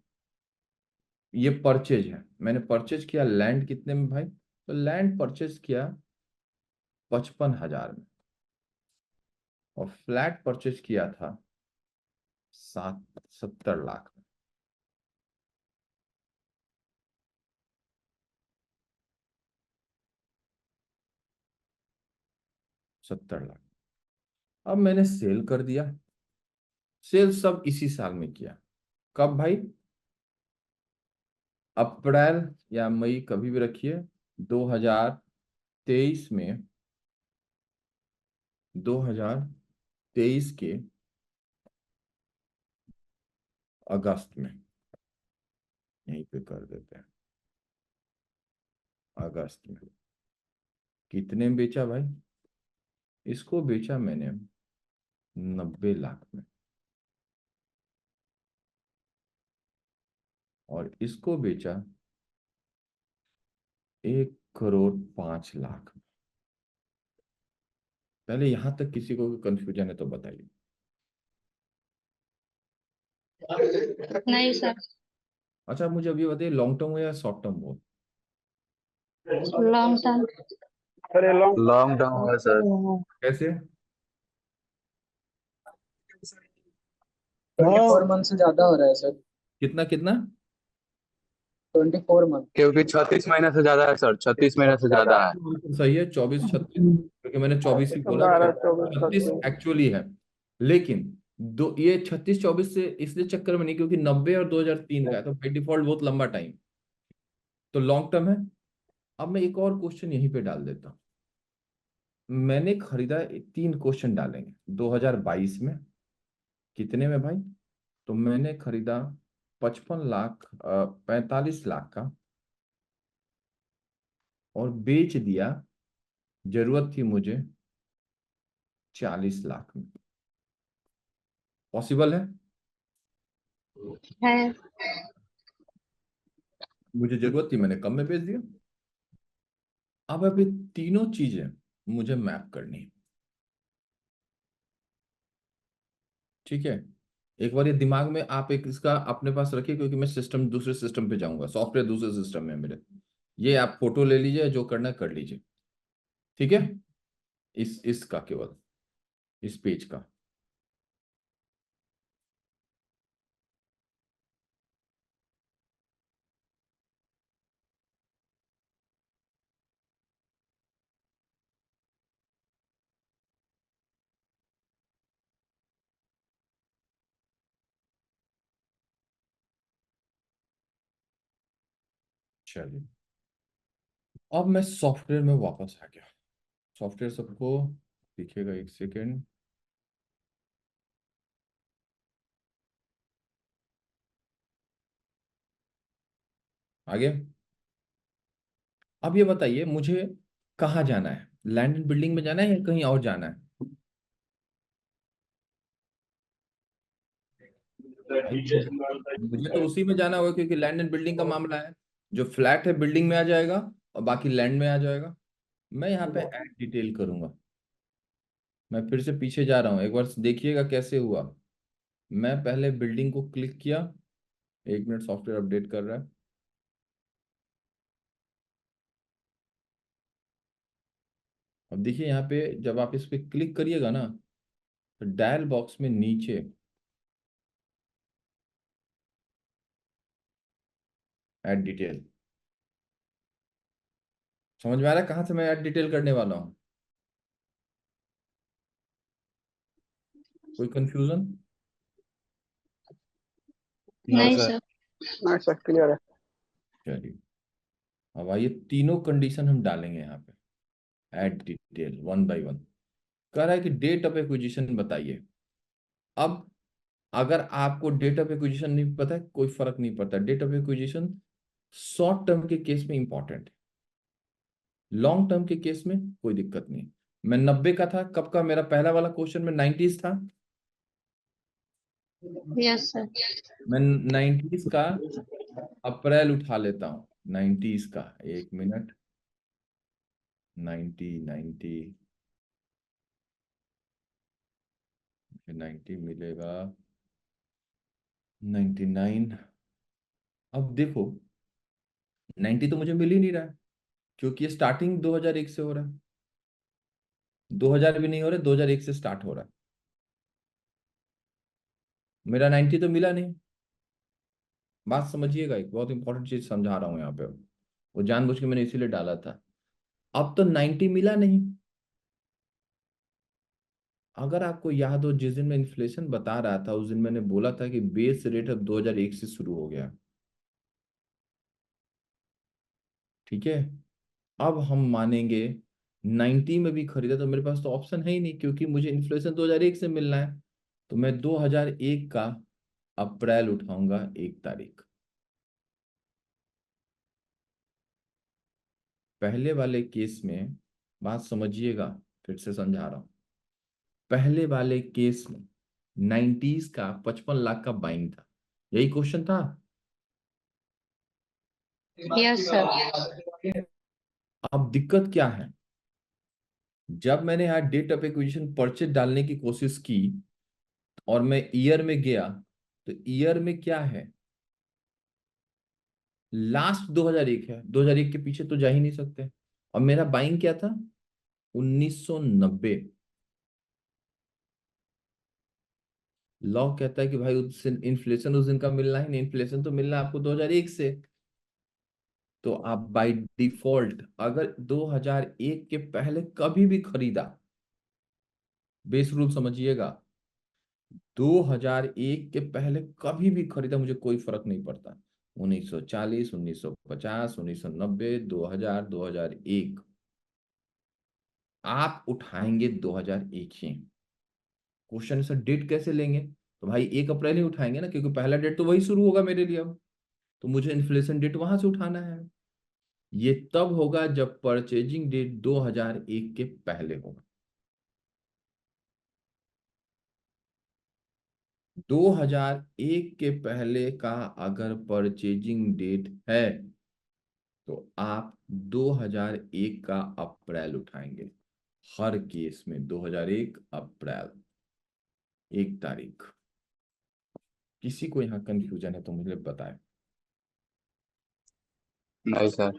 ये परचेज है, मैंने परचेज किया लैंड कितने में भाई? तो लैंड परचेज किया 55,000 में, और फ्लैट परचेज किया था 70 लाख में। 70 लाख। अब मैंने सेल कर दिया। सेल सब इसी साल में किया। कब भाई? अप्रैल या मई, कभी भी रखिए, 2023 में, 2023 के अगस्त में, यहीं पे कर देते हैं, अगस्त में। कितने में बेचा भाई? इसको बेचा मैंने 90 लाख में, और इसको बेचा 1,05,00,000 में। पहले यहां तक किसी को कंफ्यूजन है तो बताइए। नहीं सर। अच्छा, मुझे अभी बताइए, लॉन्ग टर्म हो या शॉर्ट टर्म हो? Long term. सर ये लॉन्ग लॉन्ग टर्म हुआ सर। कैसे? 24 मंथ से ज्यादा हो रहा है सर। कितना कितना? 24 मंथ। क्योंकि 36 महीने से ज्यादा है सर, 36 महीने से ज्यादा है। सही है, 24-36, क्योंकि मैंने 24 ही बोला। 36 12-24 एक्चुअली है, लेकिन दो ये 36-24 से इसलिए चक्कर में नहीं, क्योंकि 90 और 2003 का है, तो बाई डिफॉल्ट बहुत लंबा टाइम, तो लॉन्ग टर्म है। अब मैं एक और क्वेश्चन यहीं पे डाल देता हूँ। मैंने खरीदा, 3 क्वेश्चन डालेंगे। 2022 में कितने में भाई? तो मैंने खरीदा 55 लाख, 45 लाख का, और बेच दिया, जरूरत थी मुझे 40 लाख में। पॉसिबल है? है। मुझे जरूरत थी, मैंने कम में बेच दिया। अब अभी तीनों चीजें मुझे मैप करनी है, ठीक है? एक बार ये दिमाग में आप एक इसका अपने पास रखिए, क्योंकि मैं सिस्टम, दूसरे सिस्टम पे जाऊंगा, सॉफ्टवेयर दूसरे सिस्टम में है मेरे। ये आप फोटो ले लीजिए, जो करना है कर लीजिए, ठीक है? इसका केवल, इस पेज का। चलिए, अब मैं सॉफ्टवेयर में वापस आ गया। सॉफ्टवेयर सबको दिखेगा, एक सेकेंड। आगे, अब ये बताइए मुझे कहाँ जाना है? लैंड एंड बिल्डिंग में जाना है या कहीं और जाना है भाई? मुझे तो उसी में जाना होगा, क्योंकि लैंड एंड बिल्डिंग का मामला है। जो फ्लैट है बिल्डिंग में आ जाएगा, और बाकी लैंड में आ जाएगा। मैं यहाँ पे ऐड डिटेल करूंगा। मैं फिर से पीछे जा रहा हूँ, एक बार देखिएगा कैसे हुआ। मैं पहले बिल्डिंग को क्लिक किया, 1 मिनट, सॉफ्टवेयर अपडेट कर रहा है। अब देखिए यहाँ पे, जब आप इस पे क्लिक करिएगा ना, तो डायल बॉक्स में नीचे ऐड डिटेल, समझ में आ रहा है कहाँ से मैं ऐड डिटेल करने वाला हूँ? कोई कंफ्यूजन? नहीं सर। सर। नहीं सर, क्लियर है। चलिए, अब आइए, तीनों कंडीशन हम डालेंगे यहाँ पे, add detail, one by one. कह रहा है कि डेट ऑफ एक्विजिशन बताइए। अब अगर आपको डेट ऑफ एक्विजिशन नहीं पता है, कोई फर्क नहीं पड़ता। Date of acquisition short term के केस में इंपॉर्टेंट है, लॉन्ग टर्म के केस में कोई दिक्कत नहीं। मैं 90 का था, कब का? मेरा पहला वाला क्वेश्चन में 90s था। Yes sir. मैं 90s का अप्रैल उठा लेता हूँ, 90s का, 1 मिनट, 90 90 मिलेगा 99। अब देखो, 90 तो मुझे मिल ही नहीं रहा है, क्योंकि ये स्टार्टिंग 2001 से हो रहा है। 2000 भी नहीं हो रहा, 2001 से स्टार्ट हो रहा है। मेरा 90 तो मिला नहीं। बात समझिएगा, एक बहुत इंपॉर्टेंट चीज समझा रहा हूँ यहाँ पे। वो जानबूझ के मैंने इसीलिए डाला था। अब तो 90 मिला नहीं। अगर आपको याद हो, जिस दिन मैं इन्फ्लेशन बता रहा था उस दिन मैंने बोला था कि बेस रेट अब 2001 से शुरू हो गया। ठीक है। अब हम मानेंगे 90 में भी खरीदा तो मेरे पास तो ऑप्शन है ही नहीं, क्योंकि मुझे इन्फ्लेशन 2001 से मिलना है। तो मैं 2001 का अप्रैल उठाऊंगा 1 तारीख। पहले वाले केस में बात समझिएगा, फिर से समझा रहा हूं। पहले वाले केस में 90s का 55 लाख का बाइंग था, यही क्वेश्चन था। Yes sir. अब दिक्कत क्या है, जब मैंने यहाँ डेट ऑफ एक्विजिशन परचेज डालने की कोशिश की और मैं ईयर में गया, तो ईयर में क्या है, लास्ट 2001 है। 2001 के पीछे तो जा ही नहीं सकते। और मेरा बाइंग क्या था, 1990। लॉ कहता है कि भाई उस दिन इन्फ्लेशन उस दिन का मिलना ही नहीं, इन्फ्लेशन तो मिलना है आपको 2001 से। तो आप बाय डिफॉल्ट अगर 2001 के पहले कभी भी खरीदा, बेस रूल समझिएगा, 2001 के पहले कभी भी खरीदा मुझे कोई फर्क नहीं पड़ता। 1940, 1950, 1990, 2000, 2001, आप उठाएंगे 2001 ही। क्वेश्चन सर डेट कैसे लेंगे, तो भाई 1 अप्रैल ही उठाएंगे ना, क्योंकि पहला डेट तो वही शुरू होगा मेरे लिए अब। तो मुझे इन्फ्लेशन डेट वहां से उठाना है। ये तब होगा जब परचेजिंग डेट 2001 के पहले होगा। 2001 के पहले का अगर परचेजिंग डेट है तो आप 2001 का अप्रैल उठाएंगे। हर केस में 2001 अप्रैल 1 तारीख। किसी को यहाँ कंफ्यूजन है तो मुझे बताएं। नहीं सर।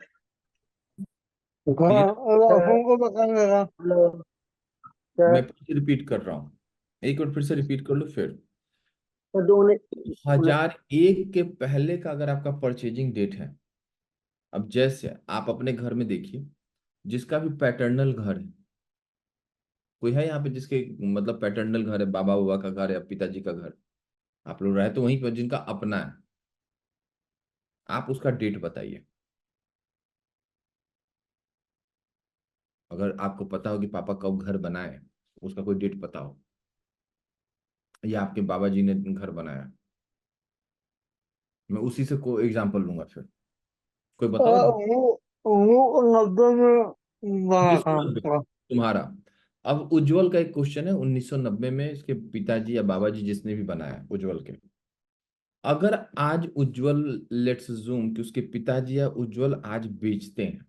क्लियर? हमको बता देगा। Hello sir. मैं फिर रिपीट कर रहा हूँ, एक बार फिर से रिपीट कर लो फिर। सर जो उन्हें 2001 के पहले का अगर आपका परचेजिंग डेट है, अब जैसे आप अपने घर में देखिए, जिसका भी पैटर्नल घर है, कोई है यहाँ पे जिसके मतलब पैटर्नल घर है, बाबा बाबा का घर या पिताजी का घर, आप लोग रहे तो वहीं पर, जिनका अपना है, आप उसका डेट बताइए। अगर आपको पता हो कि पापा कब घर बनाए, उसका कोई डेट पता हो, या आपके बाबा जी ने घर बनाया, मैं उसी से को एग्जांपल लूंगा फिर। कोई बताओ। वो 90 में बना था 1990 उसका। तुम्हारा। अब उज्जवल का एक क्वेश्चन है, 1990 में इसके पिताजी या बाबा जी जिसने भी बनाया उज्जवल के, अगर आज उज्जवल, लेट्स जूम कि उसके पिताजी या उज्जवल आज बेचते हैं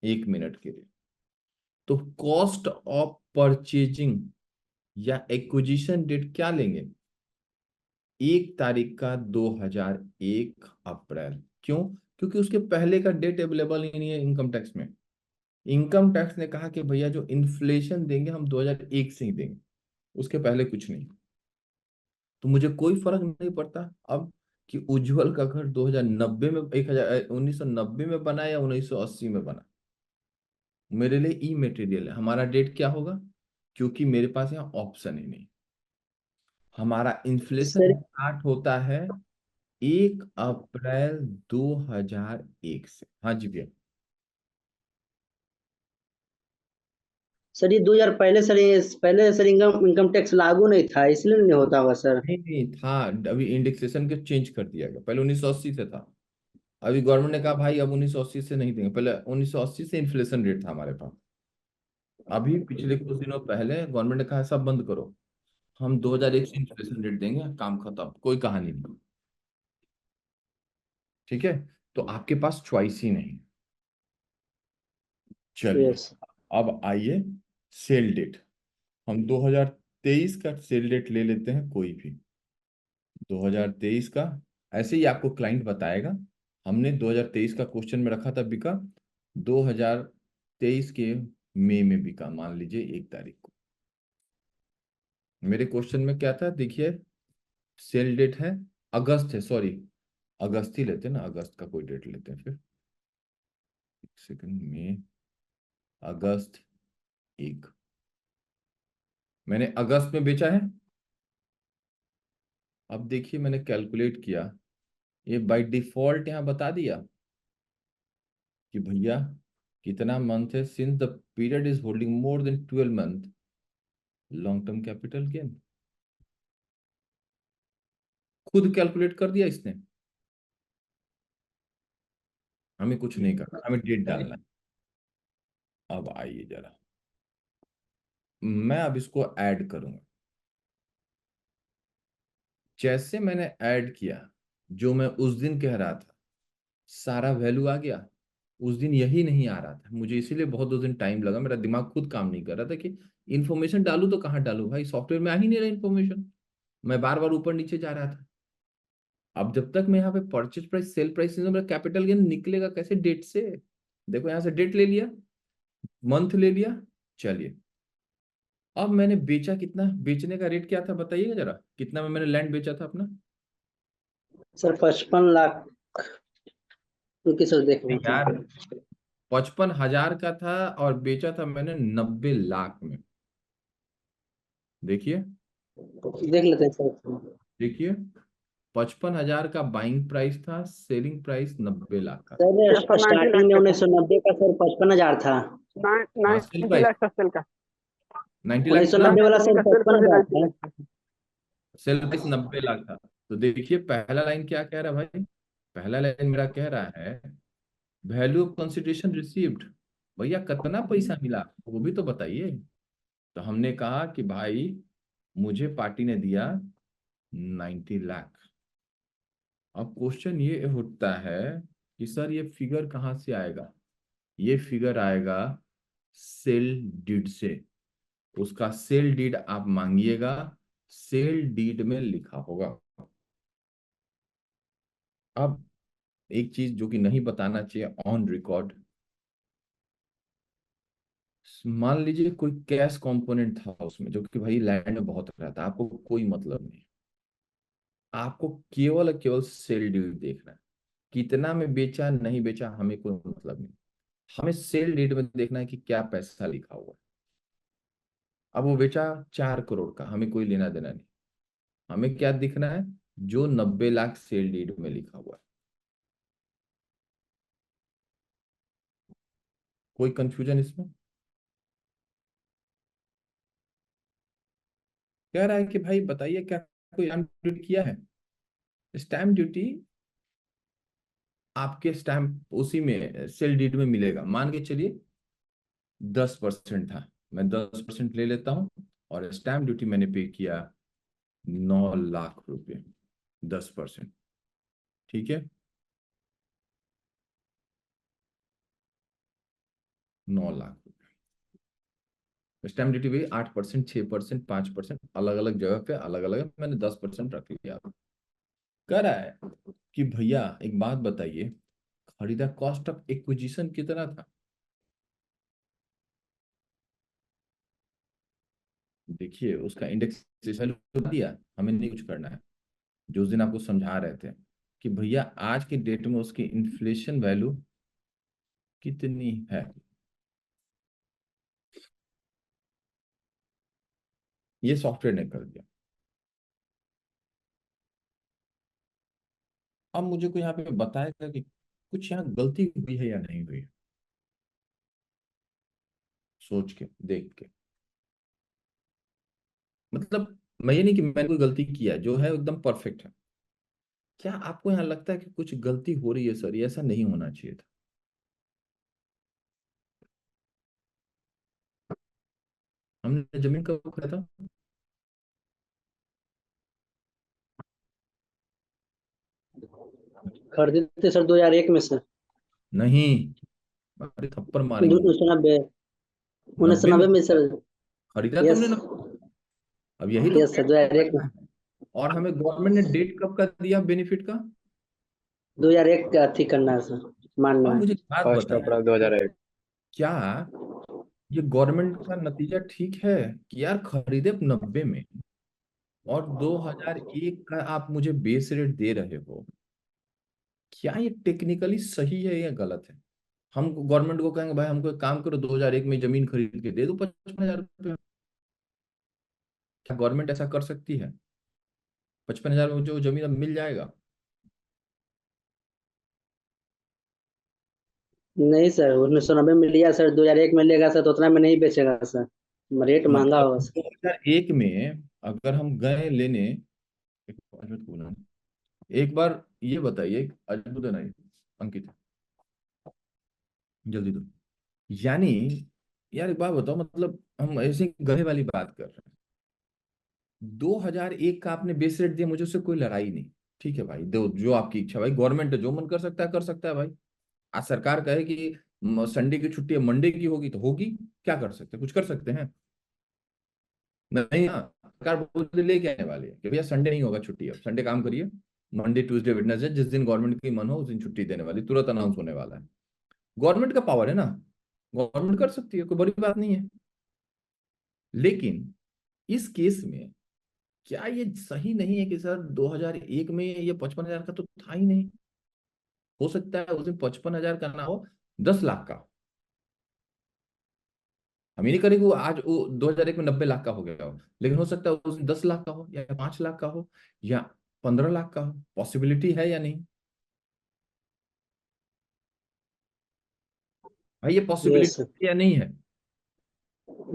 1 मिनट के लिए, तो कॉस्ट ऑफ परचेजिंग या एक्विजिशन डेट क्या लेंगे, 1 तारीख का 2001 अप्रैल। क्यों? क्योंकि उसके पहले का डेट अवेलेबल ही नहीं है इनकम टैक्स में। इनकम टैक्स ने कहा कि भैया जो इन्फ्लेशन देंगे हम 2001 से ही देंगे, उसके पहले कुछ नहीं। तो मुझे कोई फर्क नहीं पड़ता अब कि उज्जवल का घर 2090 में 1990 में बना या 1980 में बना। मेरे लिए ई मेटेरियल है, हमारा डेट क्या होगा, क्योंकि मेरे पास यहाँ ऑप्शन ही नहीं। हमारा इन्फ्लेशन सर स्टार्ट होता है 1 अप्रैल 2001 से। हाँ जी भैया। सर ये 2000 पहले सर, ये पहले सर इनकम इनकम टैक्स लागू नहीं था, इसलिए नहीं होता होगा सर। नहीं नहीं था, अभी इंडेक्सेशन के चेंज कर दिया गया, पहले 1980 से था। अभी गवर्नमेंट ने कहा भाई अब 1980 से नहीं देंगे, पहले 1980 से इन्फ्लेशन रेट था हमारे पास। अभी पिछले कुछ दिनों पहले गवर्नमेंट ने कहा सब बंद करो, हम 2001 से इन्फ्लेशन रेट देंगे, काम खत्म, कोई कहानी नहीं। ठीक है। तो आपके पास चॉइस ही नहीं। चलिए, यस। अब आइए सेल डेट। हम 2023 का सेल डेट ले लेते हैं कोई भी, 2023 का। ऐसे ही आपको क्लाइंट बताएगा, हमने 2023 का क्वेश्चन में रखा था बिका, 2023 के मई में बिका, मान लीजिए 1 तारीख को। मेरे क्वेश्चन में क्या था देखिए, सेल डेट है अगस्त है, सॉरी अगस्त ही लेते हैं ना, अगस्त का कोई डेट लेते हैं फिर, एक सेकंड में, अगस्त 1 मैंने अगस्त में बेचा है। अब देखिए मैंने कैलकुलेट किया, ये बाय डिफॉल्ट यहां बता दिया कि भैया कितना मंथ है, since the period is holding more than 12 month, long term capital gain खुद कैलकुलेट कर दिया इसने, हमें कुछ नहीं करना, हमें डेट डालना है। अब आइए जरा, मैं अब इसको ऐड करूंगा। जैसे मैंने ऐड किया, जो मैं उस दिन कह रहा था सारा वैल्यू आ गया, उस दिन यही नहीं आ रहा था मुझे, इसीलिए बहुत 2 दिन टाइम लगा, मेरा दिमाग खुद काम नहीं कर रहा था कि इन्फॉर्मेशन डालू तो कहाँ डालू भाई, सॉफ्टवेयर में आ ही नहीं रहा इन्फॉर्मेशन, मैं बार बार ऊपर नीचे जा रहा था। अब जब तक मैं यहाँ पे परचेज प्राइस सेल प्राइस, मेरा कैपिटल गेन निकलेगा कैसे, डेट से। देखो यहाँ से डेट ले लिया, मंथ ले लिया, चलिए अब मैंने बेचा कितना, बेचने का रेट क्या था बताइएगा जरा, कितना में मैंने लैंड बेचा था अपना। सर 55 लाख। ओके सर, देख नहीं लेते यार, हैं। 55,000 का था और बेचा था मैंने 90 लाख में। देखिए देख लेते हैं सर। देखिए 55,000 का बाइंग प्राइस था, सेलिंग प्राइस 90 लाख का। सर ये सर 90 स्टार्टिंग लाख में का 1990 का सर 55,000 था। हाँ सेल 90 प्राइस लाख का सेल का 90 लाख उन्नीस सौ था ना, नब्बे वाला 90 सर का सेल प्राइस 55,000 90 था। लाख। सेल प्राइस 90 लाख था। तो देखिए पहला लाइन क्या कह रहा है भाई, पहला लाइन मेरा कह रहा है वैल्यू ऑफ कंसिडरेशन रिसीव्ड, भैया कितना पैसा मिला वो भी तो बताइए। तो हमने कहा कि भाई मुझे पार्टी ने दिया 90 लाख। अब क्वेश्चन ये उठता है कि सर ये फिगर कहाँ से आएगा, ये फिगर आएगा सेल डीड से, उसका सेल डीड आप मांगिएगा, सेल डीड में लिखा होगा। अब एक चीज जो कि नहीं बताना चाहिए ऑन रिकॉर्ड, मान लीजिए कोई कैश कंपोनेंट था उसमें, जो कि भाई लैंड में बहुत रहता है, आपको कोई मतलब नहीं, आपको केवल केवल सेल डीड देखना है, कितना में बेचा नहीं बेचा हमें कोई मतलब नहीं, हमें सेल डीड में देखना है कि क्या पैसा लिखा हुआ है। अब वो बेचा 4 करोड़ का, हमें कोई लेना देना नहीं, हमें क्या दिखना है, जो 90 लाख सेल डीड में लिखा हुआ है। कोई कंफ्यूजन इसमें? कह रहा है कि भाई बताइए क्या कोई स्टैम्प ड्यूटी किया है, स्टैम्प ड्यूटी आपके स्टैम्प उसी में सेल डीड में मिलेगा, मान के चलिए 10% था, मैं 10% ले लेता हूँ, और स्टैम्प ड्यूटी मैंने पे किया 9 लाख रुपए, 10%, ठीक है, 9 लाख रुपए। स्टैम्प ड्यूटी भी 8%, 6%, 5%, अलग अलग जगह पे अलग अलग, मैंने 10% रख लिया। कह रहा है कि भैया एक बात बताइए, खरीदा कॉस्ट ऑफ एक्विजिशन कितना था। देखिए उसका इंडेक्सेशन दिया, हमें नहीं कुछ करना है, जो उस दिन आपको समझा रहे थे कि भैया आज के डेट में उसकी इन्फ्लेशन वैल्यू कितनी है, ये सॉफ्टवेयर ने कर दिया। अब मुझे कोई यहाँ पे बताएगा कि कुछ यहाँ गलती हुई है या नहीं हुई है, सोच के देख के, मतलब मैं ये नहीं कि मैंने कोई गलती किया है, जो है एकदम परफेक्ट है, क्या आपको यहाँ लगता है कि कुछ गलती हो रही है सर, ये ऐसा नहीं होना चाहिए था। हमने जमीन कब खरीदा था, खरीदे थे सर 2001 में सर। नहीं, अरे थप्पड़ मारेंगे मुंह पे। 1990, 90 में 1990 में सर। खरीदा यस। तुमने ना, अब यही तो यस सर, fact 2001 में। है। और हमें गवर्नमेंट ने डेट कब का दिया बेनिफिट का, 2001 का अथी करना है सर, मानना अब है। मुझे एक बात फर्स्ट बताइए, अप्रैल 2001। क्या ये गवर्नमेंट का नतीजा ठीक है कि यार खरीदे 90 में और 2001 का आप मुझे बेस रेट दे रहे हो? क्या ये टेक्निकली सही है या गलत है? हम गवर्नमेंट को कहेंगे भाई हमको एक काम करो, 2001 में जमीन खरीद के दे दो 55,000 रुपये। क्या गवर्नमेंट ऐसा कर सकती है? 55,000 में जो जमीन अब मिल जाएगा? नहीं सर, 1990 में लिया सर, 2001 में लेगा सर तो उतना में नहीं बेचेगा सर, रेट महंगा मतलब होगा सर। 2001 में अगर हम गए लेने, अजमत को बुलाना। एक बार ये बताइए, अजमत है नहीं, अंकित, जल्दी दो। यानी यार एक बात बताओ, मतलब हम ऐसे गधे वाली बात कर रहे हैं। 2001 का आपने बेस रेट दिया, मुझे उससे कोई लड़ाई नहीं। ठीक है भाई, दो, जो आपकी इच्छा भाई, गवर्नमेंट जो मन कर सकता है भाई। आज सरकार कहे कि संडे की छुट्टी है, मंडे की होगी तो होगी। क्या कर सकते हैं? कुछ कर सकते हैं? नहीं। हाँ, सरकार बोलते लेके आने वाली है कि भैया संडे नहीं होगा, छुट्टी है, संडे काम करिए। मंडे ट्यूसडे वेडनेसडे जिस दिन गवर्नमेंट की मन हो उस दिन छुट्टी देने वाली, तुरंत अनाउंस होने वाला है। गवर्नमेंट का पावर है ना, गवर्नमेंट कर सकती है, कोई बड़ी बात नहीं है। लेकिन इस केस में क्या ये सही नहीं है कि सर 2001 में ये 55,000 का तो था ही नहीं? हो सकता है उस दिन 55,000 का ना हो, 10 लाख का। हम ये नहीं करेंगे वो आज वो 2001 में 90 लाख का हो गया हो, लेकिन हो सकता है उस दिन 10 लाख का हो या 5 लाख का हो या 15 लाख का हो। पॉसिबिलिटी है या नहीं भाई? ये यस सर, पॉसिबिलिटी या नहीं है?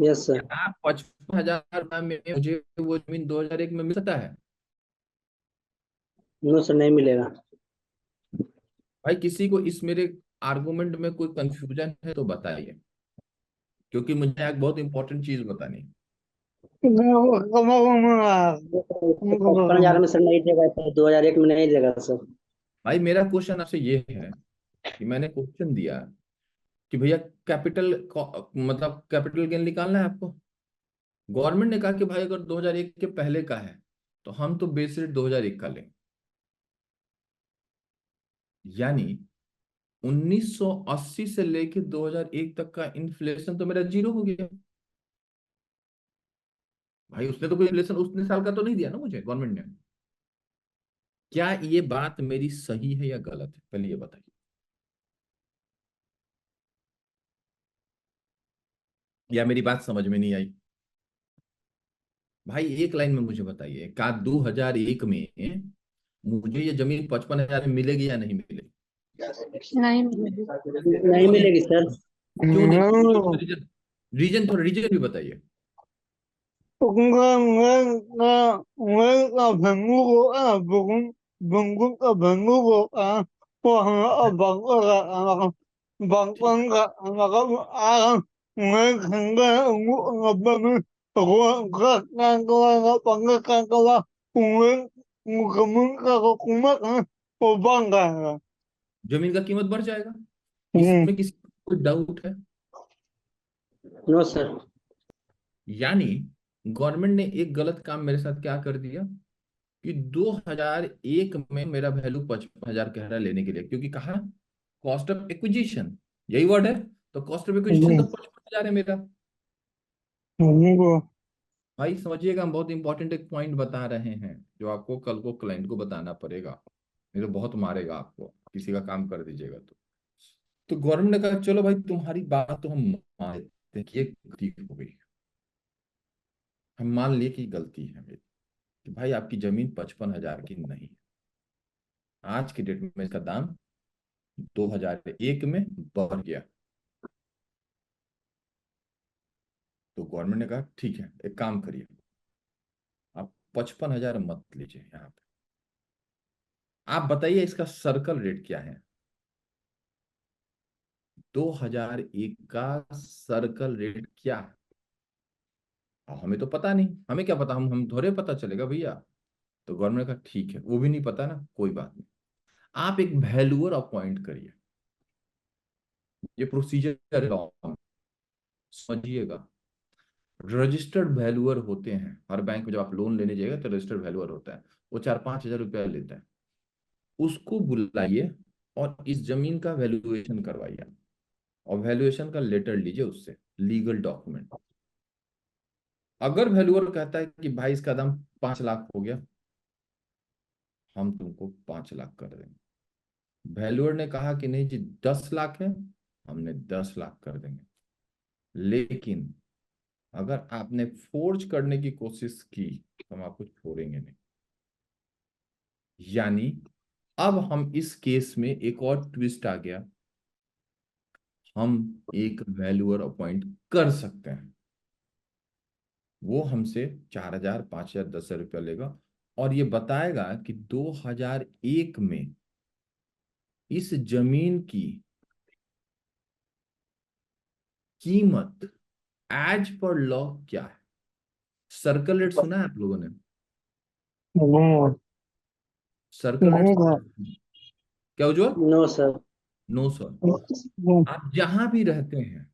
Yes sir. क्या 55,000 में मुझे वो जमीन 2001 में मिल सकता है? नो सर, नहीं मिलेगा। भाई किसी को इस मेरे आर्गुमेंट में कोई कंफ्यूजन है तो बताइए, क्योंकि मुझे एक बहुत इंपॉर्टेंट चीज बतानी है। 55,000 में सर नहीं देगा सर, 2001 में नहीं देगा सर। भाई मेरा क्वेश्चन आपसे ये है कि मैंने क्वेश्चन दिया कि भैया कैपिटल, मतलब कैपिटल गेन निकालना है आपको। गवर्नमेंट ने कहा कि भाई अगर 2001 के पहले का है तो हम तो बेस रेट 2001 का लेंगे। यानी 1980 से लेके 2001 तक का इन्फ्लेशन तो मेरा जीरो हो गया। भाई उसने तो कोई इन्फ्लेशन उतने साल का तो नहीं दिया ना मुझे गवर्नमेंट ने। क्या ये बात मेरी सही है या गलत है, पहले ये बताइए। या मेरी बात समझ में नहीं आई? भाई एक लाइन में मुझे बताइए, का 2001 में मुझे ये जमीन 55,000 में मिलेगी या नहीं मिलेगी? नहीं मिलेगी। नहीं क्यों नहीं? मिलेगी सर। क्यों नहीं? रीजन, रीजन थोड़ा रीजन भी बताइए। जमीन का कीमत बढ़ जाएगा, इसमें किसी को कोई डाउट है? No sir. यानी गवर्नमेंट ने एक गलत काम मेरे साथ क्या कर दिया कि 2001 में मेरा वैल्यू 55,000 कह रहा है लेने के लिए, क्योंकि कहा कॉस्ट ऑफ एक्विजिशन, यही वर्ड है। तो कॉस्ट ऑफ एक्विजिशन तो 55,000 है मेरा। भाई समझिएगा, हम बहुत इंपॉर्टेंट एक पॉइंट बता रहे हैं जो आपको कल को क्लाइंट को बताना पड़ेगा, नहीं तो बहुत मारेगा आपको, किसी का काम कर दीजिएगा तो गवर्नमेंट ने कहा चलो भाई तुम्हारी बात तो हम मान लेते हैं कि ये गलती हो गई। हम मान लिए कि गलती है मेरी, कि भाई आपकी जमीन 55,000 की नहीं है। आज की डेट में इसका दाम 2001 में बढ़ गया। तो गवर्नमेंट ने कहा ठीक है, एक काम करिए, आप 55,000 मत लीजिए यहाँ पे। आप बताइए इसका सर्कल रेट क्या है? 2001 का सर्कल रेट क्या है? अब हमें तो पता नहीं, हमें क्या पता, हम थोड़े पता चलेगा भैया। तो गवर्नमेंट का ठीक है, वो भी नहीं पता ना, कोई बात नहीं। आप एक वैल्यूअर अपॉइंट करिए, ये प्रोसीजर है लॉ में, समझिएगा। रजिस्टर्ड वैल्यूअर होते हैं हर बैंक में, जब आप लोन लेने जाएगा तो रजिस्टर्ड वैल्यूअर होता है, वो 4-5 हजार रुपया लेता है। उसको बुलाइए और इस जमीन का वैल्यूएशन करवाइए, और वैल्यूएशन का लेटर लीजिए उससे, लीगल डॉक्यूमेंट। अगर वैल्यूअर कहता है कि भाई इसका दाम 5 लाख हो गया, हम तुमको 5 लाख कर देंगे। वैल्यूअर ने कहा कि नहीं जी 10 लाख है, हमने 10 लाख कर देंगे। लेकिन अगर आपने फोर्ज करने की कोशिश की तो हम आपको छोड़ेंगे नहीं। यानी अब हम इस केस में एक और ट्विस्ट आ गया, हम एक वैल्यूअर अपॉइंट कर सकते हैं। वो हमसे 4,000, 5,000, 10,000 रुपया लेगा और ये बताएगा कि 2001 में इस जमीन की कीमत एज पर लॉ क्या है। सर्कल रेट सुना है आप लोगों ने? नहीं सर्कल रेट नहीं था। क्या उज्जवल? No sir. 900। आप जहां भी रहते हैं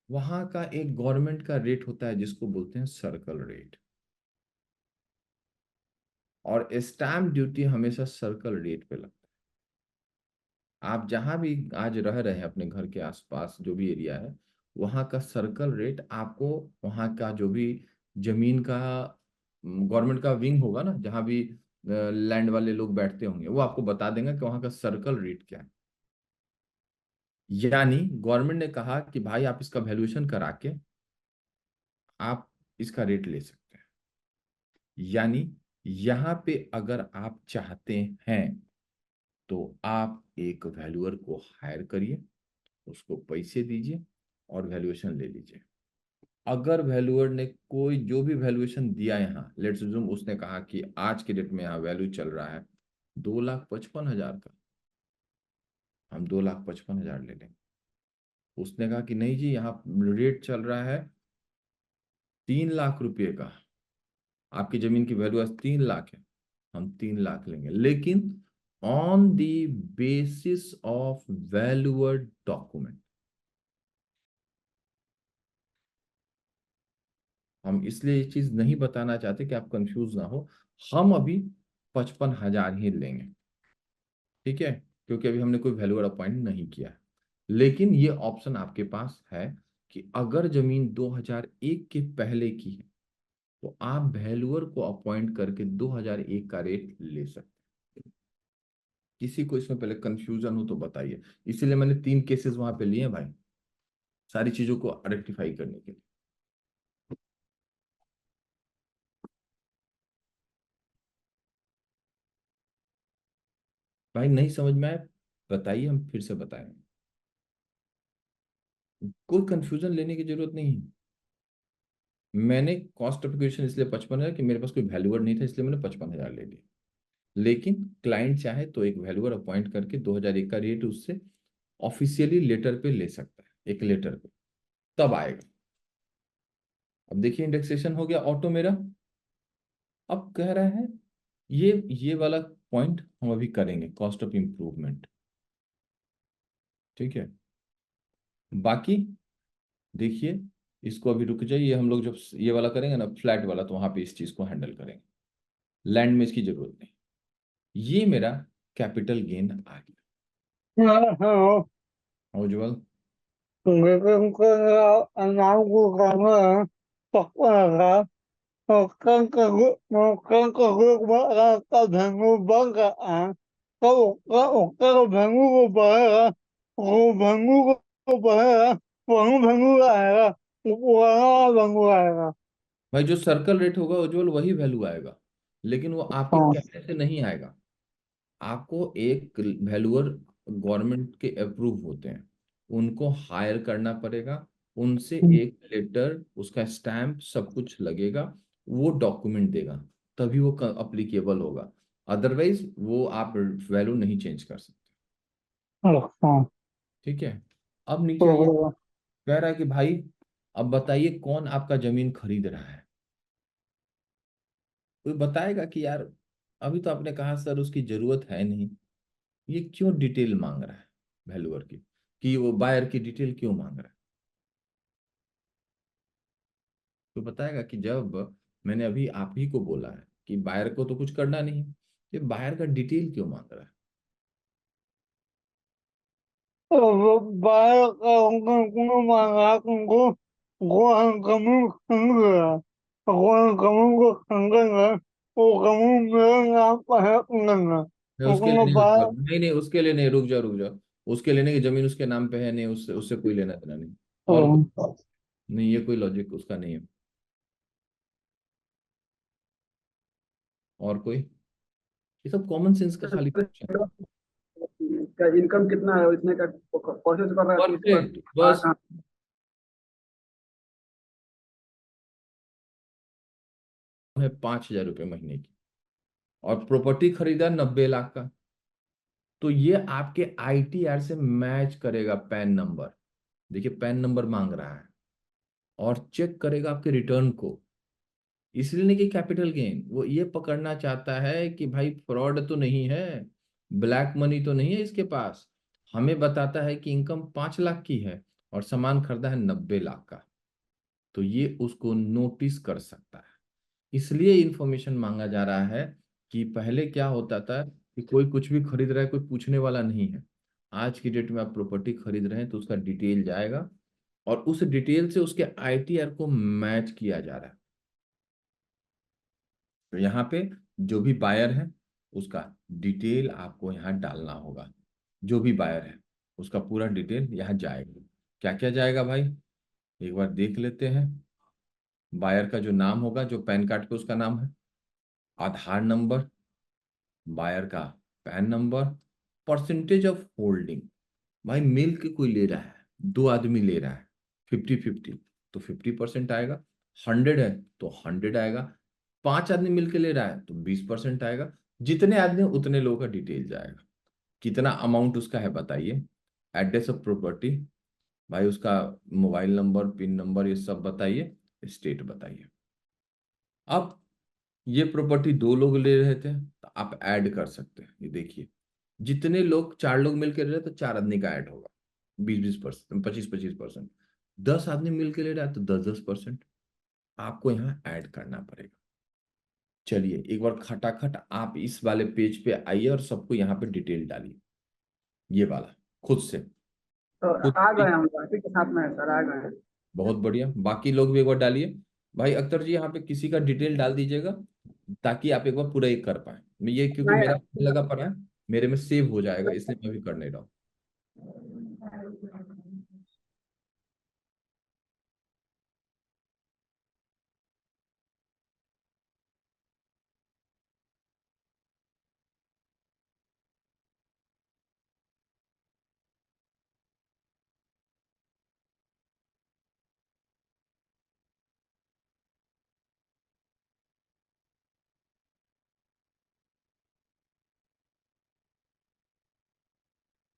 वहां का एक गवर्नमेंट का रेट होता है जिसको बोलते हैं सर्कल रेट, और स्टैम्प ड्यूटी हमेशा सर्कल रेट पे लगता है। आप जहां भी आज रह रहे हैं अपने घर के आसपास जो भी एरिया है, वहां का सर्कल रेट आपको, वहां का जो भी जमीन का गवर्नमेंट का विंग होगा ना, जहां भी लैंड वाले लोग बैठते होंगे, वो आपको बता देंगे कि वहां का सर्कल रेट क्या है। यानी गवर्नमेंट ने कहा कि भाई आप इसका वैल्यूएशन करा के आप इसका रेट ले सकते हैं। यानी यहां पे अगर आप चाहते हैं तो आप एक वैल्यूअर को हायर करिए, उसको पैसे दीजिए और वैल्यूएशन ले लीजिए। अगर वैल्यूअर ने कोई जो भी वैल्यूएशन दिया, यहाँ लेट्स अज्यूम उसने कहा कि आज के डेट में यहाँ वैल्यू चल रहा है 2,55,000 का, हम 2,55,000 ले लेंगे। उसने कहा कि नहीं जी यहाँ रेट चल रहा है 3 लाख रुपए का, आपकी जमीन की वैल्यू आज 3 लाख है, हम 3 लाख लेंगे, लेकिन on the basis of valuer document. हम इसलिए ये चीज नहीं बताना चाहते कि आप कंफ्यूज ना हो, हम अभी 55,000 ही लेंगे, ठीक है, क्योंकि अभी हमने कोई वैल्यूअर अपॉइंट नहीं किया है। लेकिन ये ऑप्शन आपके पास है कि अगर जमीन 2001 के पहले की है तो आप वैल्यूअर को अपॉइंट करके 2001 का रेट ले सकते हैं। किसी को इसमें पहले कंफ्यूजन हो तो बताइए, इसीलिए मैंने 3 केसेस वहां पे लिए हैं भाई, सारी चीजों को रेक्टिफाई करने के लिए। भाई नहीं समझ में आए बताइए, हम फिर से बताएंगे, कोई कंफ्यूजन लेने की जरूरत नहीं है। मैंने कॉस्ट ऑफ एक्विजिशन इसलिए 55,000 कि मेरे पास कोई वैल्यूअर नहीं था, इसलिए मैंने 55,000 ले लिया। लेकिन क्लाइंट चाहे तो एक वैल्यूअर अपॉइंट करके 2001 का रेट उससे ऑफिशियली लेटर पे ले सकता है, एक लेटर पे, तब आएगा। अब देखिए इंडेक्सेशन हो गया ऑटो मेरा। अब कह रहा है ये वाला पॉइंट हम अभी करेंगे, कॉस्ट ऑफ इंप्रूवमेंट, ठीक है। बाकी देखिए इसको अभी रुक जाइए, ये हम लोग जब ये वाला करेंगे ना फ्लैट वाला, तो वहां पे इस चीज को हैंडल करेंगे, लैंड में इसकी जरूरत नहीं। ये मेरा कैपिटल गेन आ गया। हाँ उज्जवल लेकिन कोई नाम को करना है पक्का और कल का ग्रुप में का भेंगू बन गया है, तो उसका भेंगू को बढ़ेगा, वो भेंगू को बढ़ेगा, वही भेंगू आएगा, वो भेंगू आएगा। भाई, जो सर्कल रेट होगा उज्जवल वही वैल्यू आएगा, लेकिन वो आपके हाँ कहने से नहीं आएगा। आपको एक वैल्यूअर गवर्नमेंट के अप्रूव होते हैं, उनको हायर करना पड़ेगा, उनसे एक लेटर, उसका स्टैम्प, सब कुछ लगेगा, वो डॉक्यूमेंट देगा, तभी वो अप्लीकेबल होगा। अदरवाइज वो आप वैल्यू नहीं चेंज कर सकते, हाँ ठीक है। अब नीचे आइए, तो कह रहा है कि भाई अब बताइए कौन आपका जमीन खरीद रहा है। कोई बताएगा कि यार अभी तो आपने कहा सर उसकी जरूरत है नहीं, ये क्यों डिटेल मांग रहा है वैल्यूअर की, कि वो बायर की डिटेल क्यों मांग रहा है। तो बताएगा कि जब मैंने अभी आप ही को बोला है कि बायर को तो कुछ करना नहीं, ये बायर का डिटेल क्यों मांग रहा है। Baik aku mengaku gua kamu enggak kamu enggak kamu bilang apa ya enggak नहीं, aku उसके लिए नहीं ngebahas होता, नहीं नहीं, उसके लिए नहीं, रुक जाओ रुक जाओ। उसके लिए नहीं कि जमीन उसके नाम पे है, नहीं, उससे उससे कोई लेना देना नहीं। और नहीं, ये कोई लॉजिक उसका नहीं है। और कोई, ये सब कॉमन सेंस का खाली क्वेश्चन। का इनकम कितना है इतने का कोशिश कर रहा है तो इस पर परफेक्ट, बस कहाँ है 5,000 रुपये महीने की, और प्रॉपर्टी खरीदा 90 लाख का। तो ये आपके आईटीआर से मैच करेगा पैन नंबर। देखिए पैन नंबर मांग रहा है, और चेक करेगा आपके रिटर्न को। इसलिए नहीं कि कैपिटल गेन, वो ये पकड़ना चाहता है कि भाई फ्रॉड तो नहीं है, ब्लैक मनी तो नहीं है इसके पास। हमें बताता है कि इनकम 5 लाख की है और सामान खरीदा है 90 लाख का, तो ये उसको नोटिस कर सकता है। इसलिए इंफॉर्मेशन मांगा जा रहा है कि पहले क्या होता था कि कोई कुछ भी खरीद रहा है, कोई पूछने वाला नहीं है। आज की डेट में आप प्रॉपर्टी खरीद रहे हैं तो उसका डिटेल जाएगा, और उस डिटेल से उसके आईटीआर को मैच किया जा रहा है। तो यहाँ पे जो भी बायर है उसका डिटेल आपको यहाँ डालना होगा। जो भी बायर है उसका पूरा डिटेल यहाँ जाएगा। क्या क्या जाएगा भाई, एक बार देख लेते हैं। बायर का जो नाम होगा, जो पैन कार्ड पे उसका नाम है, आधार नंबर, बायर का pan number, percentage of holding. भाई मिल के कोई ले रहा है, 2 आदमी ले रहा है 50-50, तो 50% आएगा। 100 है तो 100 आएगा। 5 आदमी मिलके ले रहा है तो 20% आएगा। जितने आदमी उतने लोगों का डिटेल जाएगा। कितना अमाउंट उसका है बताइए। एड्रेस ऑफ प्रॉपर्टी, भाई उसका मोबाइल नंबर, पिन नंबर, ये सब बताइए। स्टेट बताइए। अब ये प्रॉपर्टी 2 लोग ले रहे थे तो आप ऐड कर सकते हैं। ये देखिए, जितने लोग, 4 लोग मिलकर ले रहे हैं तो 4 आदमी का ऐड होगा 20-20%, 25-25%। 10 आदमी मिलकर ले रहा है तो 10-10% आपको यहाँ ऐड करना पड़ेगा। चलिए एक बार खटाखट आप इस वाले पेज पे आइए और सबको यहाँ पे डिटेल डालिए, ये वाला, खुद से। तो खुद आ से। गए हम इसी के साथ में है सर आ गए हैं। बहुत बढ़िया, बाकी लोग भी एक बार डालिए। भाई अख्तर जी यहाँ पे किसी का डिटेल डाल दीजिएगा, ताकि आप एक बार पूरा एक कर पाए। मैं ये, क्योंकि नहीं मेरा लगा पड़ा है, मेरे में सेव हो जाएगा, इसलिए मैं भी कर नहीं रहा हूँ।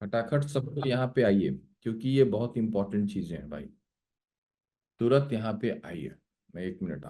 फटाफट सबको यहाँ पे आइए, क्योंकि ये बहुत इंपॉर्टेंट चीजें हैं भाई। तुरंत यहाँ पे आइए। मैं 1 मिनट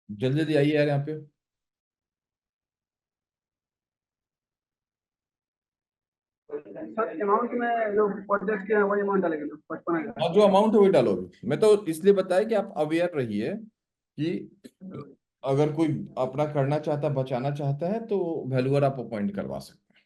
जल्दी जल्दी आइए यार यहाँ पे। सर अमाउंट में जो परचेज किया है वही अमाउंट डालेंगे ना, 55,000। और जो अमाउंट है वही डालोगे। मैं तो इसलिए बताया कि आप अवेयर रहिए कि अगर कोई अपना करना चाहता, बचाना चाहता है, तो वैल्यूअर आप अपॉइंट करवा सकते हैं।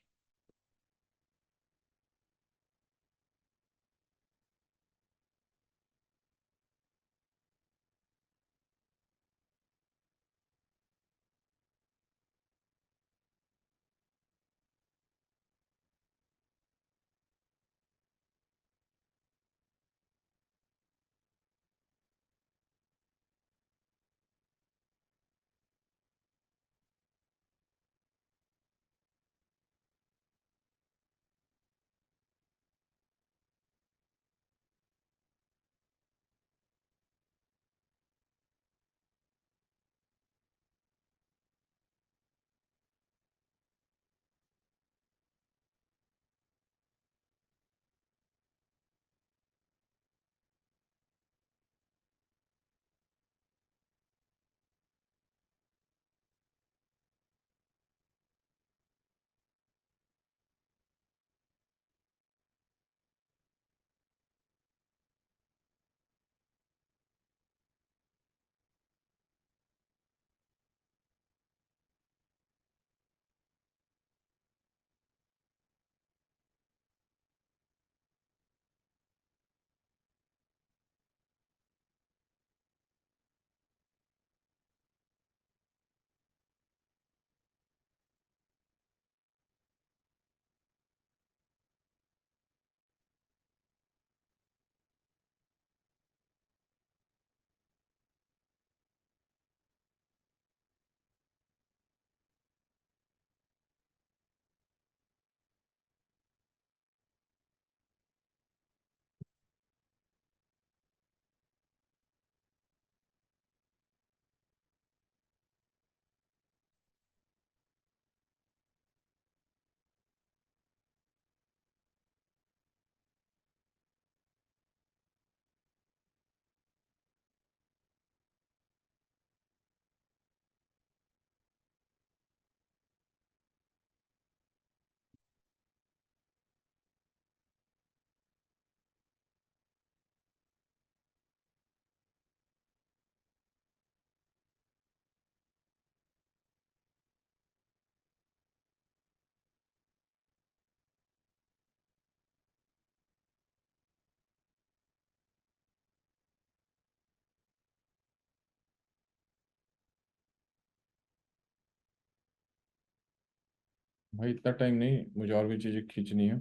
भाई इतना टाइम नहीं, मुझे और भी चीजें खींचनी है।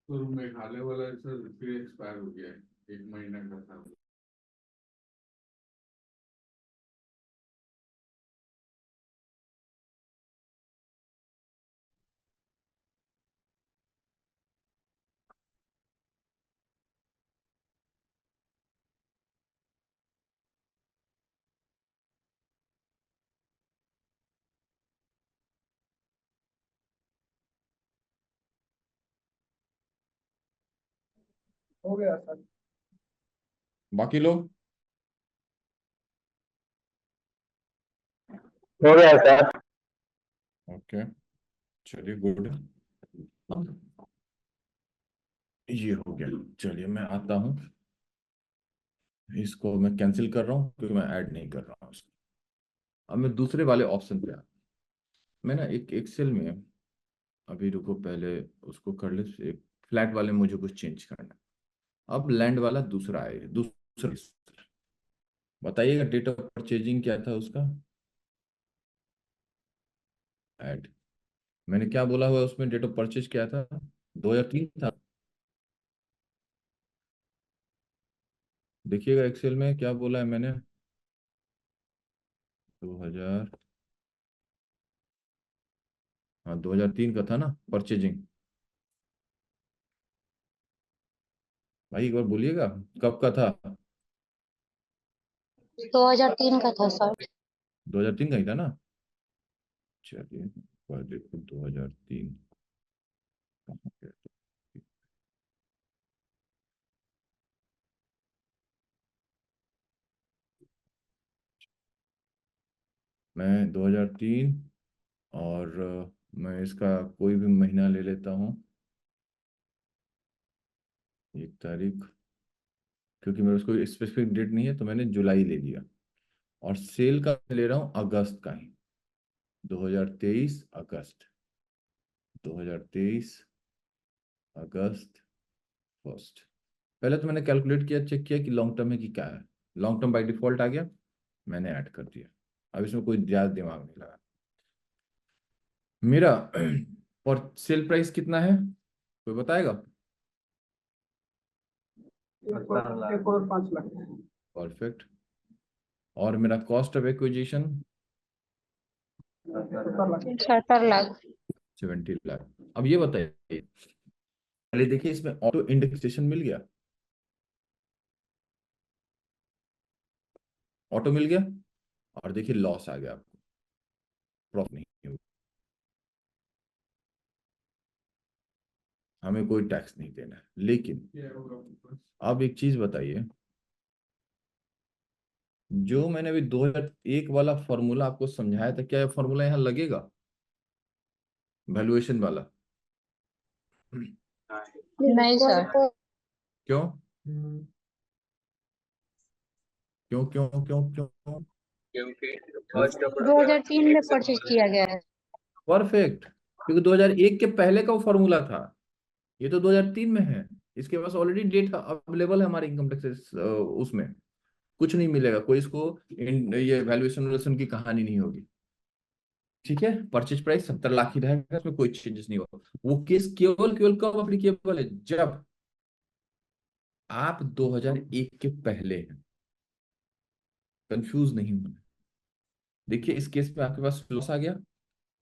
तो मेघालय वाला सर फिर एक्सपायर हो गया है, 1 महीना का था। हो गया सर। बाकी लोग? हो गया सर। ओके, चलिए गुड। ये हो गया। चलिए मैं आता हूँ, इसको मैं कैंसिल कर रहा हूँ क्योंकि मैं ऐड नहीं कर रहा हूँ इसको। अब मैं दूसरे वाले ऑप्शन पे आ, मैं ना एक एक्सेल में, अभी रुको पहले उसको कर ले। एक फ्लैट वाले में मुझे कुछ चेंज करना है। अब लैंड वाला दूसरा है, दूसरा। बताइएगा डेट ऑफ परचेजिंग क्या था उसका। ऐड, मैंने क्या बोला हुआ है उसमें, डेट ऑफ परचेज क्या था? 2003 था। देखिएगा एक्सेल में क्या बोला है मैंने। 2000, हाँ 2003 का था ना परचेजिंग। भाई एक बार बोलिएगा कब का था। 2003 का था सर। 2003 का ही था ना। चलिए एक बार देखो 2003 कहाँ गया था? मैं 2003, और मैं इसका कोई भी महीना ले लेता हूँ, 1 तारीख, क्योंकि मेरे उसको स्पेसिफिक डेट नहीं है तो मैंने जुलाई ले लिया। और सेल का ले रहा हूँ अगस्त का ही, 2023 अगस्त, 2023 अगस्त फर्स्ट। पहले तो मैंने कैलकुलेट किया, चेक किया कि लॉन्ग टर्म है कि क्या है। लॉन्ग टर्म बाय डिफॉल्ट आ गया, मैंने ऐड कर दिया। अब इसमें कोई ज्यादा दिमाग नहीं लगा मेरा। और सेल प्राइस कितना है कोई बताएगा? 1 करोड़ 5 लाख। परफेक्ट। और मेरा cost of acquisition 70 lakh. 70 lakh. 70 lakh. अब ये बताइए, पहले देखिए इसमें ऑटो इंडेक्सेशन मिल गया, ऑटो मिल गया। और देखिए लॉस आ गया आपको, प्रॉफिट नहीं हुआ। हमें कोई टैक्स नहीं देना है। लेकिन अब एक चीज बताइए, जो मैंने अभी 2001 वाला फॉर्मूला आपको समझाया था, क्या ये फॉर्मूला यहाँ लगेगा वैल्यूएशन वाला? नहीं सर। क्यों क्यों क्यों क्यों क्यों? क्योंकि फर्स्ट 2003 में परचेज किया गया है। परफेक्ट, क्योंकि 2001 के पहले का वो फॉर्मूला था, ये तो 2003 में है। इसके पास ऑलरेडी डेट अवेलेबल है हमारे इनकम टैक्स उसमें। कुछ नहीं मिलेगा कोई इसको, ये वैल्यूएशन की कहानी नहीं होगी। ठीक है, परचेज प्राइस 70 लाख ही रहेगा, इसमें कोई चेंजेस नहीं होगा। वो केस केवल केवल कब अप्लीकेबल है, जब आप 2001 के पहले हैं। कंफ्यूज नहीं होना। देखिए इस केस में आपके पास लॉस आ गया,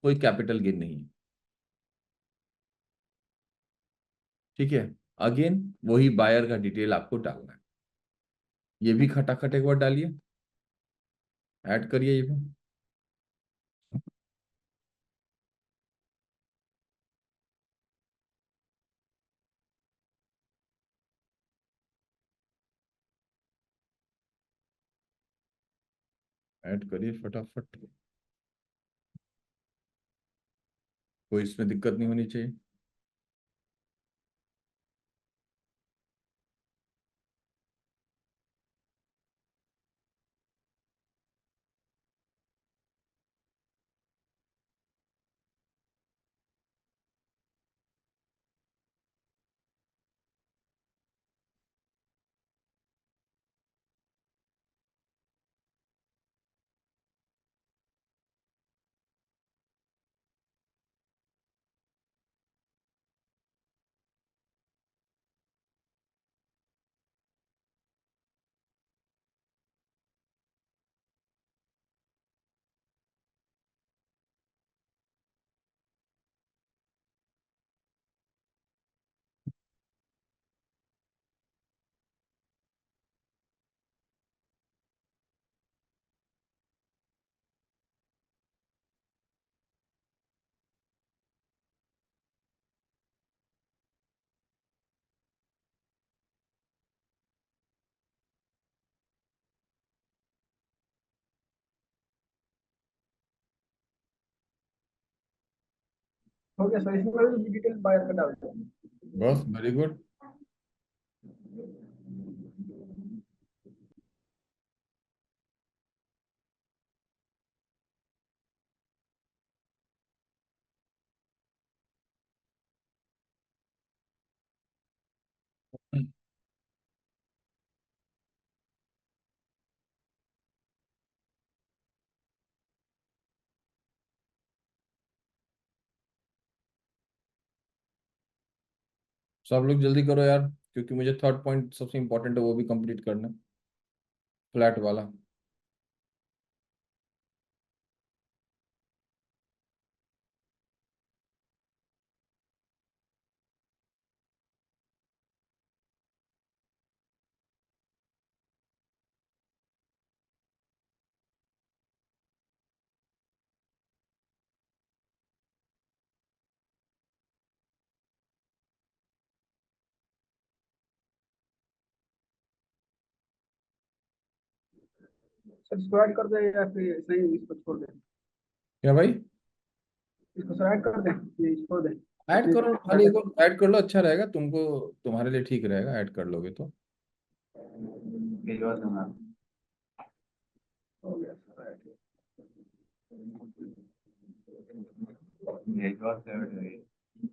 कोई कैपिटल गेन नहीं है। ठीक है, अगेन वही बायर का डिटेल आपको डालना है। ये भी खटाखट एक बार डालिए, ऐड करिए ये भी। ऐड करिए फटाफट, कोई इसमें दिक्कत नहीं होनी चाहिए। हो गया सर, इसमें भी डिटेल बायर का डाल दें। बस वेरी गुड। सब लोग जल्दी करो यार, क्योंकि मुझे थर्ड पॉइंट सबसे इंपॉर्टेंट है, वो भी कंप्लीट करना, फ्लैट वाला। सर इसको ऐड कर दें या फिर सही इसको छोड़ दें? क्या भाई? इसको सर ऐड कर दें, ये छोड़ दें? ऐड करो, खाली एक ऐड कर लो, अच्छा रहेगा तुमको, तुम्हारे लिए ठीक रहेगा, ऐड कर लोगे तो। भिजवा दूंगा। हो गया सर ऐड। भिजवा सर।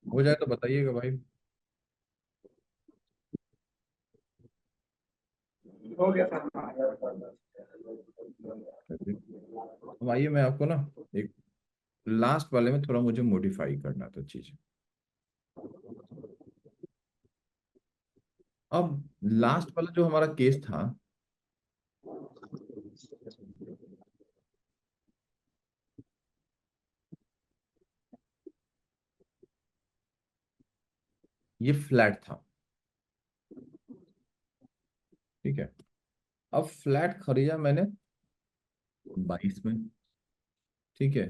हो जाए तो बताइएगा भाई। हो गया सर। अब आइए, मैं आपको ना एक लास्ट वाले में थोड़ा मुझे मॉडिफाई करना था चीज। अब लास्ट वाला जो हमारा केस था, ये फ्लैट था, ठीक है। अब फ्लैट खरीदा मैंने 22 में, ठीक है,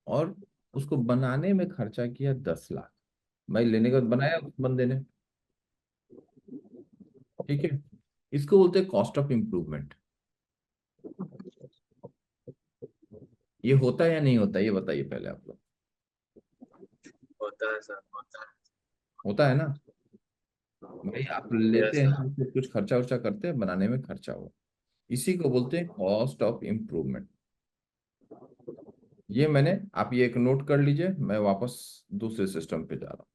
और उसको बनाने में खर्चा किया 10 लाख। भाई लेने का बनाया उस बंदे ने, ठीक है। इसको बोलते हैं कॉस्ट ऑफ इम्प्रूवमेंट। ये होता है या नहीं होता, ये बताइए पहले आप लोग। होता है सर, होता है। होता है ना? भाई आप लेते यस हैं, सर। उसमें कुछ खर्चा उर्चा करते हैं, बनाने में खर्चा हो, इसी को बोलते हैं कॉस्ट ऑफ इम्प्रूवमेंट। ये मैंने, आप ये एक नोट कर लीजिए, मैं वापस दूसरे सिस्टम पे जा रहा हूँ।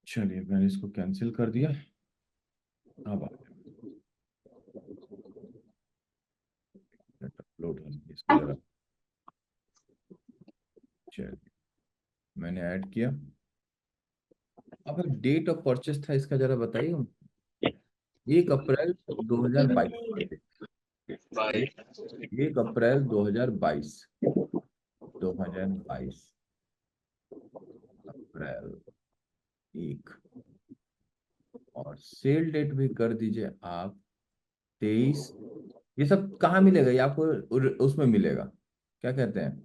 चलिए मैंने इसको कैंसिल कर दिया। अब अपलोड होने इसको जरा, चलिए मैंने ऐड किया। अब डेट ऑफ परचेस था इसका, जरा बताइए। 1 अप्रैल 2022। भाई 1 अप्रैल 2022, 2022 अप्रैल 1। और सेल डेट भी कर दीजिए आप 23। ये सब कहाँ मिलेगा? ये आपको उसमें मिलेगा, क्या कहते हैं,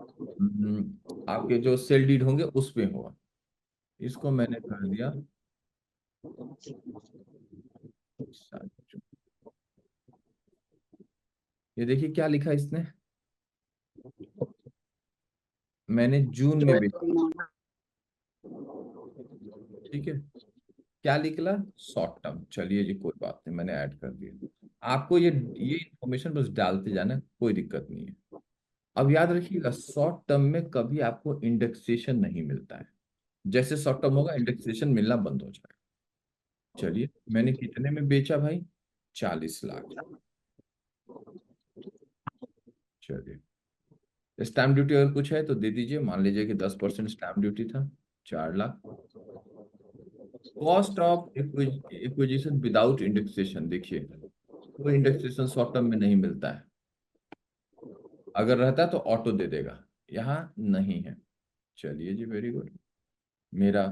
आपके जो सेल डीड होंगे उसमें होगा। इसको मैंने कर दिया। ये देखिए क्या लिखा इसने, मैंने जून में बेचा, ठीक है। क्या निकला? Short term. चलिए जी कोई बात नहीं, मैंने ऐड कर दिया। आपको ये इंफॉर्मेशन बस डालते जाना, कोई दिक्कत नहीं है। अब याद रखिएगा, शॉर्ट टर्म में कभी आपको इंडेक्सेशन नहीं मिलता है। जैसे शॉर्ट टर्म होगा इंडेक्सेशन मिलना बंद हो जाएगा। चलिए, मैंने कितने में बेचा भाई? 40 लाख। चलिए, स्टैम्प ड्यूटी अगर कुछ है तो दे दीजिए। मान लीजिए कि 10% स्टैम्प ड्यूटी था, 4 lakh. Cost of acquisition without indexation, देखिए कोई इंडेक्सेशन शॉर्ट टर्म में नहीं मिलता है। अगर रहता तो ऑटो दे देगा, यहाँ नहीं है। चलिए जी, वेरी गुड। मेरा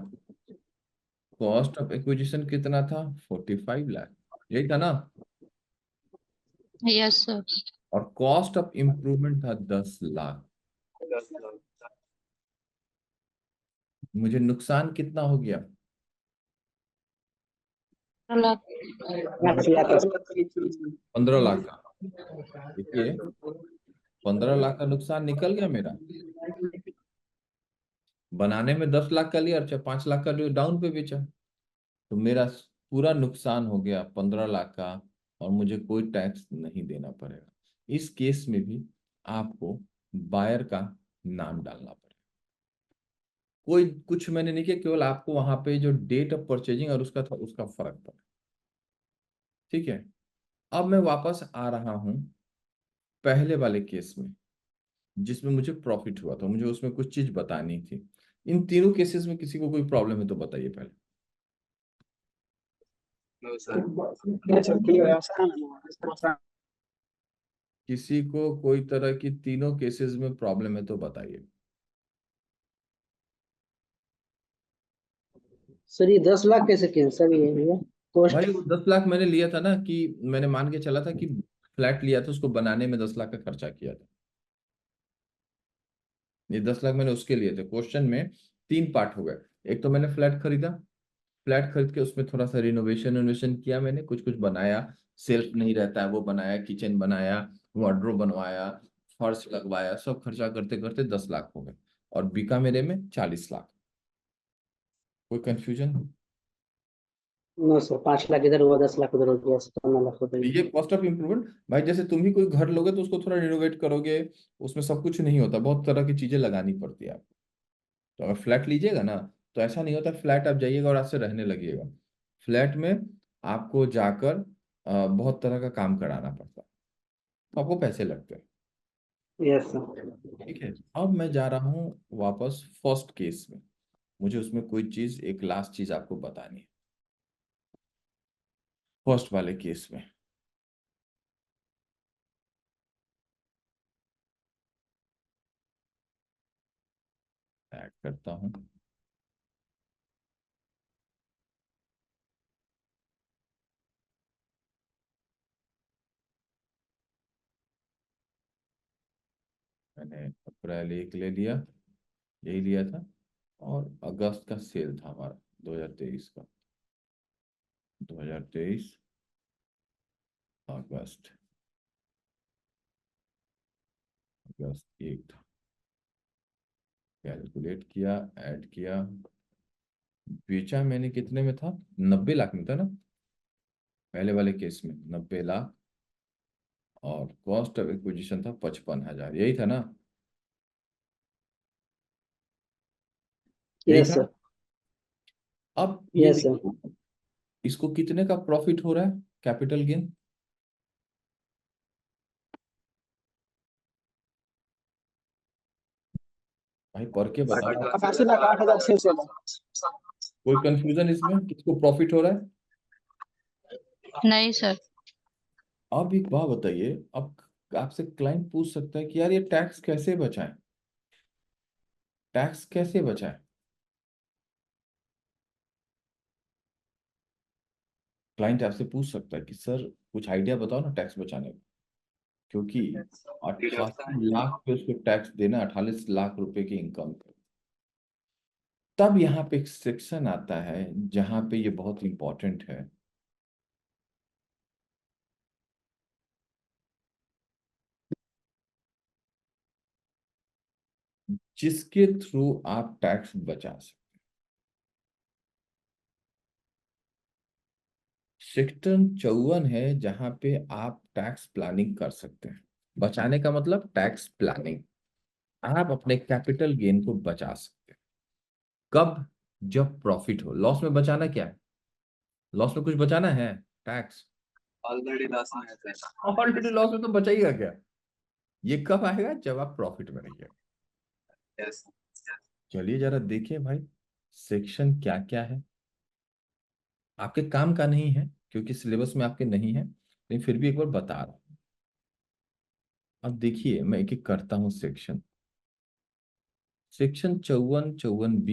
कॉस्ट ऑफ एक्विजिशन कितना था? 45 लाख, यही था ना? Yes sir. और कॉस्ट ऑफ इम्प्रूवमेंट था 10 लाख। मुझे नुकसान कितना हो गया? 15 लाख। 5 लाख का। 15 लाख का। देखिए, 15 लाख का नुकसान निकल गया मेरा। बनाने में 10 लाख का लिया और 5 लाख का जो डाउन पे बेचा, तो मेरा पूरा नुकसान हो गया 15 लाख का, और मुझे कोई टैक्स नहीं देना पड़ेगा। इस केस में भी आपको बायर का नाम डालना पड़ेगा। कोई कुछ मैंने नहीं किया, केवल आपको वहां पे जो डेट ऑफ परचेजिंग और उसका था उसका फर्क पड़ा। ठीक है, अब मैं वापस आ रहा हूं पहले वाले केस में, जिसमें मुझे प्रॉफिट हुआ था। मुझे उसमें कुछ चीज बतानी थी। इन तीनों केसेस में किसी को कोई प्रॉब्लम है तो बताइए पहले। No sir. किसी को कोई तरह की तीनों केसेस में प्रॉब्लम है तो बताइए। सर ये 10 लाख कैसे कैंसिल ये भैया? भाई कॉस्ट। वो 10 लाख मैंने लिया था ना, कि मैंने मान के चला था कि फ्लैट लिया था, उसको बनाने में 10 लाख का खर्चा किया था। ये 10 लाख मैंने उसके लिए थे। क्वेश्चन में 3 पार्ट हो गए। एक तो मैंने फ्लैट खरीदा, फ्लैट खरीद के उसमें थोड़ा सा रिनोवेशन इनोवेशन किया, मैंने कुछ कुछ बनाया। सेल्फ नहीं रहता है वो बनाया, किचन बनाया, वार्डरोब बनवाया, फर्श लगवाया, सब खर्चा करते करते 10 लाख हो गए। और बिका मेरे में 40 लाख। कोई कंफ्यूजन? नो सर, 5 लाख इधर हुआ, 10 लाख उधर हो गया, 15 लाख हो गई। ये कॉस्ट ऑफ इम्प्रूवमेंट भाई, जैसे तुम ही कोई घर लोगे तो उसको थोड़ा रिनोवेट करोगे, उसमें सब कुछ नहीं होता, बहुत तरह की चीजें लगानी पड़ती है आपको। तो अगर फ्लैट लीजिएगा ना, तो ऐसा नहीं होता फ्लैट आप जाइएगा और आज से रहने लगिएगा। फ्लैट में आपको जाकर बहुत तरह का काम कराना पड़ता है, तो आपको पैसे लगते हैं। Yes sir. ठीक है, अब मैं जा रहा हूँ वापस फर्स्ट केस में। मुझे उसमें कोई चीज, एक लास्ट चीज आपको बतानी है। फर्स्ट वाले केस में ऐड करता हूँ। मैंने अप्रैल 1 ले लिया, यही लिया था। और अगस्त का सेल था हमारा 2023 का। 2023 अगस्त, अगस्त 1 था। कैलकुलेट किया, ऐड किया। बेचा मैंने कितने में था? 90 लाख में था ना, पहले वाले केस में 90 लाख। और कॉस्ट ऑफ एक्विजिशन था 55,000, यही था ना? यही यस था। सर। अब ये यस सर। देखो, इसको कितने का प्रॉफिट हो रहा है, कैपिटल गेन? भाई पढ़ के बताओ। 88,08,600। कोई कंफ्यूजन इसमें, किसको प्रॉफिट हो रहा है? नहीं सर। अब एक बात बताइए, अब आपसे क्लाइंट पूछ सकता है कि यार ये टैक्स कैसे बचाएं, टैक्स कैसे बचाएं? क्लाइंट आपसे पूछ सकता है कि सर कुछ आइडिया बताओ ना टैक्स बचाने का, क्योंकि 88 लाख पे उसको टैक्स देना, 48 लाख रुपए की इनकम पे। तब यहाँ पे एक सेक्शन आता है जहां पे ये बहुत इंपॉर्टेंट है। जिसके थ्रू आप टैक्स बचा सकते। सेक्शन 54 है जहां पे आप टैक्स प्लानिंग कर सकते हैं। बचाने का मतलब टैक्स प्लानिंग। आप अपने कैपिटल गेन को बचा सकते हैं। कब? जब प्रॉफिट हो। लॉस में बचाना क्या है? लॉस में कुछ बचाना है? टैक्स। ऑलरेडी लॉस में है सर। ऑलरेडी लॉस में तो बचाइएगा क्या? ये कब आएगा? जब आप प्रॉफिट में रहिए। यस। चलिए जरा देखिए भाई, सेक्शन क्या क्या है। आपके काम का नहीं है क्योंकि सिलेबस में आपके नहीं है, लेकिन फिर भी एक बार बता रहा हूं। अब देखिए मैं एक एक करता हूँ सेक्शन। सेक्शन 54, 54B,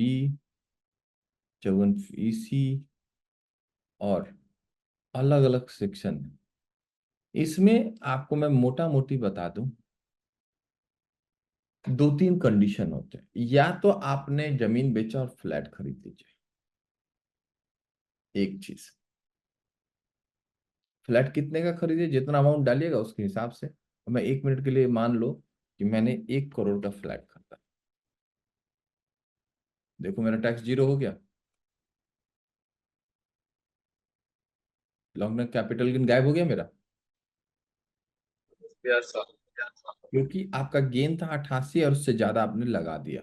54EC और अलग अलग सेक्शन है। इसमें आपको मैं मोटा मोटी बता दूं, दो तीन कंडीशन होते हैं। या तो आपने जमीन बेचा और फ्लैट खरीद लीजिए, एक चीज। फ्लैट कितने का खरीदिए, जितना अमाउंट डालिएगा उसके हिसाब से। मैं 1 मिनट के लिए मान लो कि मैंने 1 करोड़ का फ्लैट खरीदा। देखो मेरा टैक्स 0 हो गया। लॉन्ग कैपिटल गेन गायब हो गया मेरा, यस सर। क्योंकि आपका गेन था 88 और उससे ज्यादा आपने लगा दिया।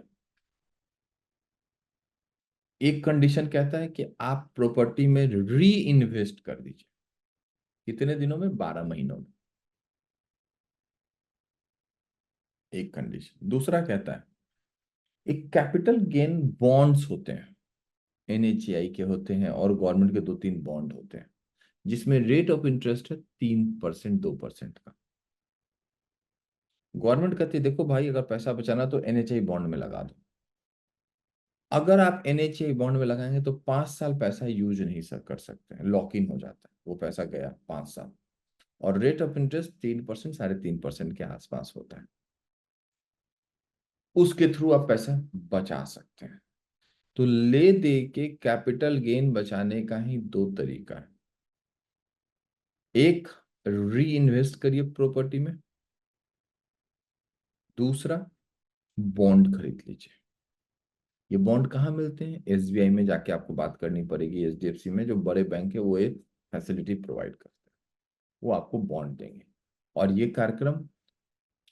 एक कंडीशन कहता है कि आप प्रॉपर्टी में री इन्वेस्ट कर दीजिए। कितने दिनों में? 12 महीनों में। एक कंडीशन। दूसरा कहता है एक कैपिटल गेन बॉन्ड्स होते हैं, एनएचएआई के होते हैं और गवर्नमेंट के 2-3 बॉन्ड होते हैं, जिसमें रेट ऑफ इंटरेस्ट है 3%, 2% का। गवर्नमेंट कहती है देखो भाई, अगर पैसा बचाना तो एनएचएआई बॉन्ड में लगा दो। अगर आप एनएचएआई बॉन्ड में लगाएंगे तो 5 साल पैसा यूज नहीं कर सकते हैं, लॉक इन हो जाता है, वो पैसा गया 5 साल। और रेट ऑफ इंटरेस्ट 3%, 3.5% के आसपास होता है। उसके थ्रू आप पैसा बचा सकते हैं। तो ले दे के कैपिटल गेन बचाने का ही दो तरीका है। एक, री इन्वेस्ट करिए प्रॉपर्टी में। दूसरा, बॉन्ड खरीद लीजिए। ये बॉन्ड कहाँ मिलते हैं? एसबीआई में जाके आपको बात करनी पड़ेगी। एचडीएफसी में जो बड़े बैंक है वो एक फैसिलिटी प्रोवाइड करते हैं, वो आपको बॉन्ड देंगे। और ये कार्यक्रम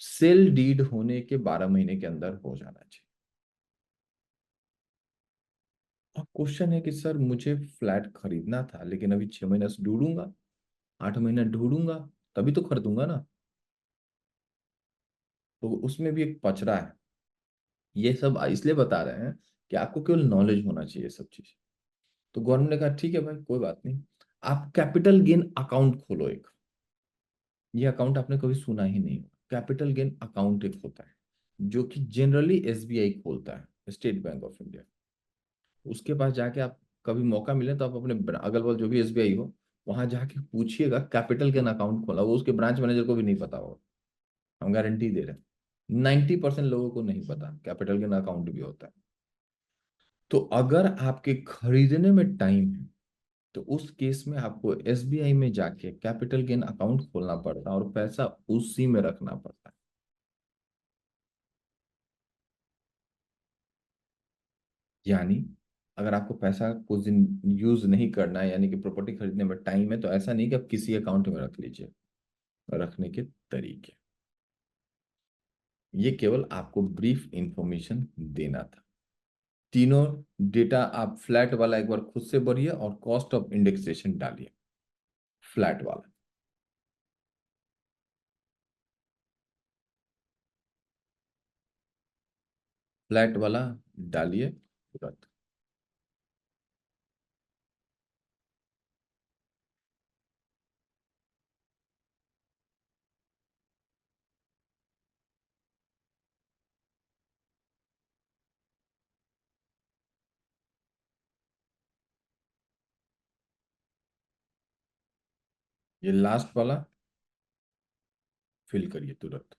सेल डीड होने के 12 महीने के अंदर हो जाना चाहिए। अब क्वेश्चन है कि सर मुझे फ्लैट खरीदना था लेकिन अभी 6 महीने से ढूंढूंगा, 8 महीना ढूंढूंगा, तभी तो खरीदूंगा ना। तो उसमें भी एक पचड़ा है। ये सब इसलिए बता रहे हैं कि आपको केवल नॉलेज होना चाहिए सब चीज। तो गवर्नमेंट ने कहा ठीक है भाई, कोई बात नहीं, आप कैपिटल गेन अकाउंट खोलो एक। ये अकाउंट आपने कभी सुना ही नहीं। कैपिटल गेन अकाउंट एक होता है जो कि जनरली एसबीआई खोलता है, स्टेट बैंक ऑफ इंडिया। उसके पास जाके आप कभी मौका मिले तो आप अपने अगल बगल जो भी एसबीआई हो वहां जाके पूछिएगा कैपिटल गेन अकाउंट खोला। वो उसके ब्रांच मैनेजर को भी नहीं पता होगा, हम गारंटी दे रहे हैं। 90% लोगों को नहीं पता कैपिटल गेन अकाउंट भी होता है। तो अगर आपके खरीदने में टाइम है तो उस केस में आपको एसबीआई में जाके कैपिटल गेन अकाउंट खोलना पड़ता है और पैसा उसी में रखना पड़ता है। यानी अगर आपको पैसा कुछ दिन यूज नहीं करना है, यानी कि प्रॉपर्टी खरीदने में टाइम है, तो ऐसा नहीं कि आप किसी अकाउंट में रख लीजिए। रखने के तरीके, ये केवल आपको ब्रीफ इंफॉर्मेशन देना था। तीनों डेटा आप फ्लैट वाला एक बार खुद से भरिए और कॉस्ट ऑफ इंडेक्सेशन डालिए। फ्लैट वाला, फ्लैट वाला डालिए तुरंत। ये लास्ट वाला फिल करिए तुरंत।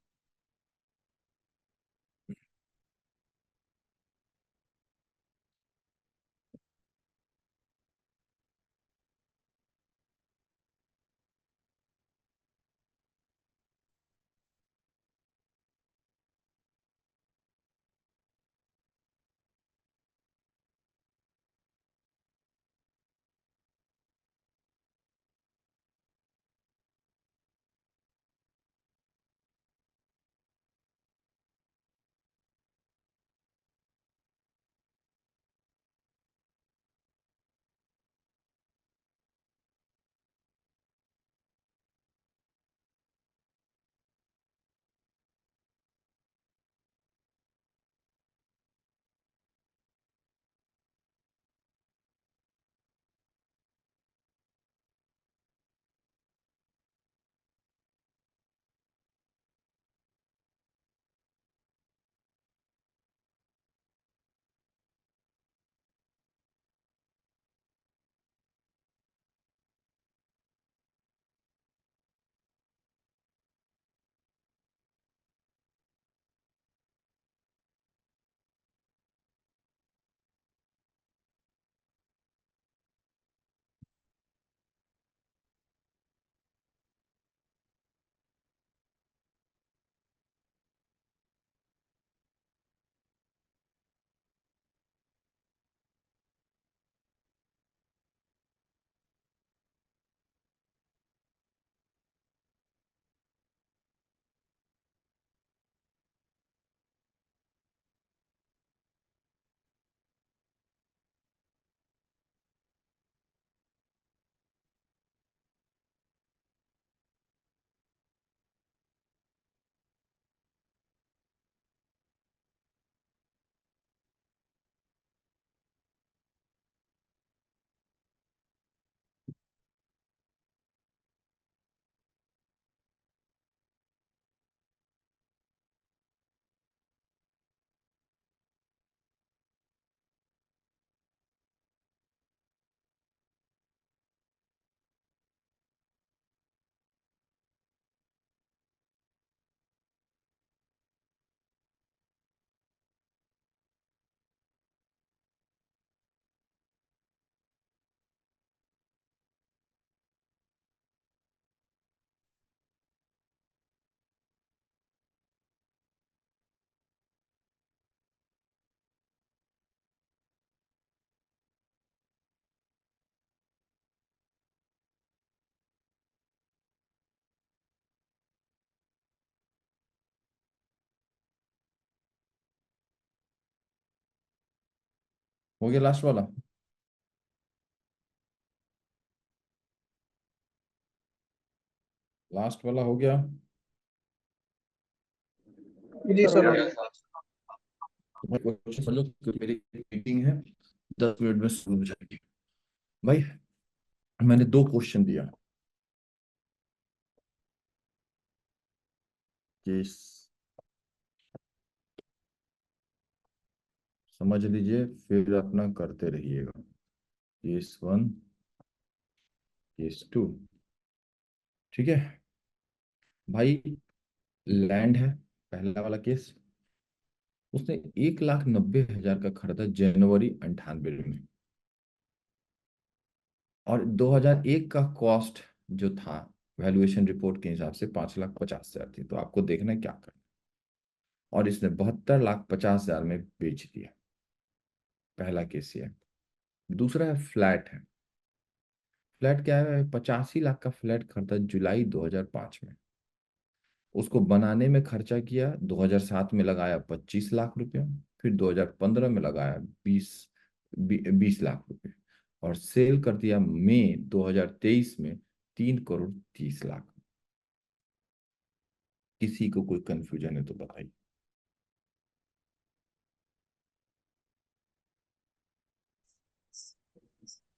हो गया लास्ट वाला? लास्ट वाला हो गया? जी सर सर हो हो गया। गया। क्वेश्चन समझो क्योंकि मेरी मीटिंग है, 10 मिनट में शुरू हो जाएगी। भाई मैंने 2 क्वेश्चन दिया कि समझ लीजिए, फिर अपना करते रहिएगा। केस 1, केस 2, ठीक है भाई। लैंड है पहला वाला केस। उसने 1,90,000 का खरीदा जनवरी 98 में, और 2001 का कॉस्ट जो था वैल्यूएशन रिपोर्ट के हिसाब से 5,50,000 थी। तो आपको देखना है क्या करना। और इसने 72,50,000 में बेच दिया। पहला केस ये है। दूसरा है फ्लैट है। फ्लैट क्या है? 85 लाख का फ्लैट खरीदा जुलाई 2005 में। उसको बनाने में खर्चा किया, 2007 में लगाया 25 लाख रुपया, फिर 2015 में लगाया 20 लाख रुपए, और सेल कर दिया मई 2023 में 3,30,00,000। किसी को कोई कंफ्यूजन है तो बताइए।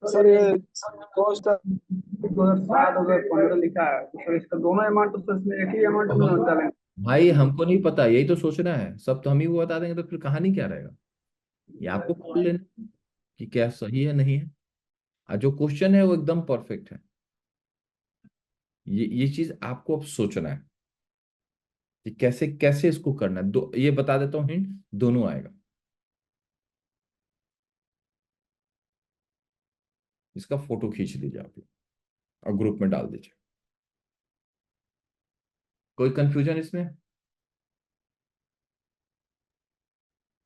सर ये कॉस्ट 2007 2015 लिखा है, तो सर इसका दोनों अमाउंट तो सर इसमें एक ही अमाउंट में होता है। भाई हमको नहीं पता, यही तो सोचना है। सब तो हम ही को बता देंगे तो फिर कहानी क्या रहेगा? ये आपको कॉल लेना कि क्या सही है नहीं है। और जो क्वेश्चन है वो एकदम परफेक्ट है। ये चीज आपको अब सोचना है कि कैसे कैसे इसको करना है। दो ये बता देता हूँ, हिंट दोनों आएगा। इसका फोटो खींच लीजिए आप लोग और ग्रुप में डाल दीजिए। कोई कंफ्यूजन इसमें?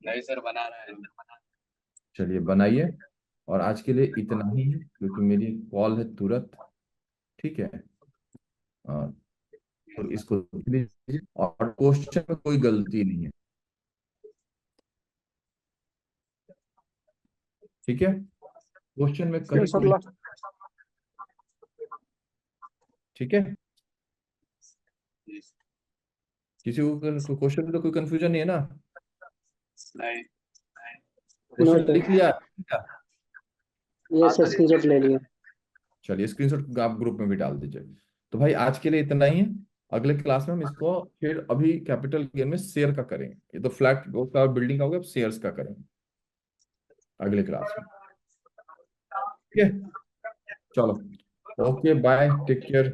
नहीं सर, बना रहा है। चलिए बनाइए। और आज के लिए इतना ही है क्योंकि मेरी कॉल है तुरंत। ठीक है। हाँ, तो इसको लिख लीजिए। और क्वेश्चन में कोई गलती नहीं है, ठीक है? क्वेश्चन में कहीं सर कोई, लास्ट। ठीक है? किसी को क्वेश्चन में तो कोई कंफ्यूजन नहीं है ना? नहीं। No question sir. लिख लिया? ये सर स्क्रीनशॉट ले लिया। चलिए स्क्रीनशॉट आप ग्रुप में भी डाल दीजिए। तो भाई आज के लिए इतना ही है। अगले क्लास में हम इसको फिर अभी कैपिटल गेन में शेयर का करेंगे। ये तो फ्लैट का बिल्डिंग का हो गया, अब शेयर्स का करेंगे अगले क्लास में। ठीक है, चलो, ओके बाय, टेक केयर।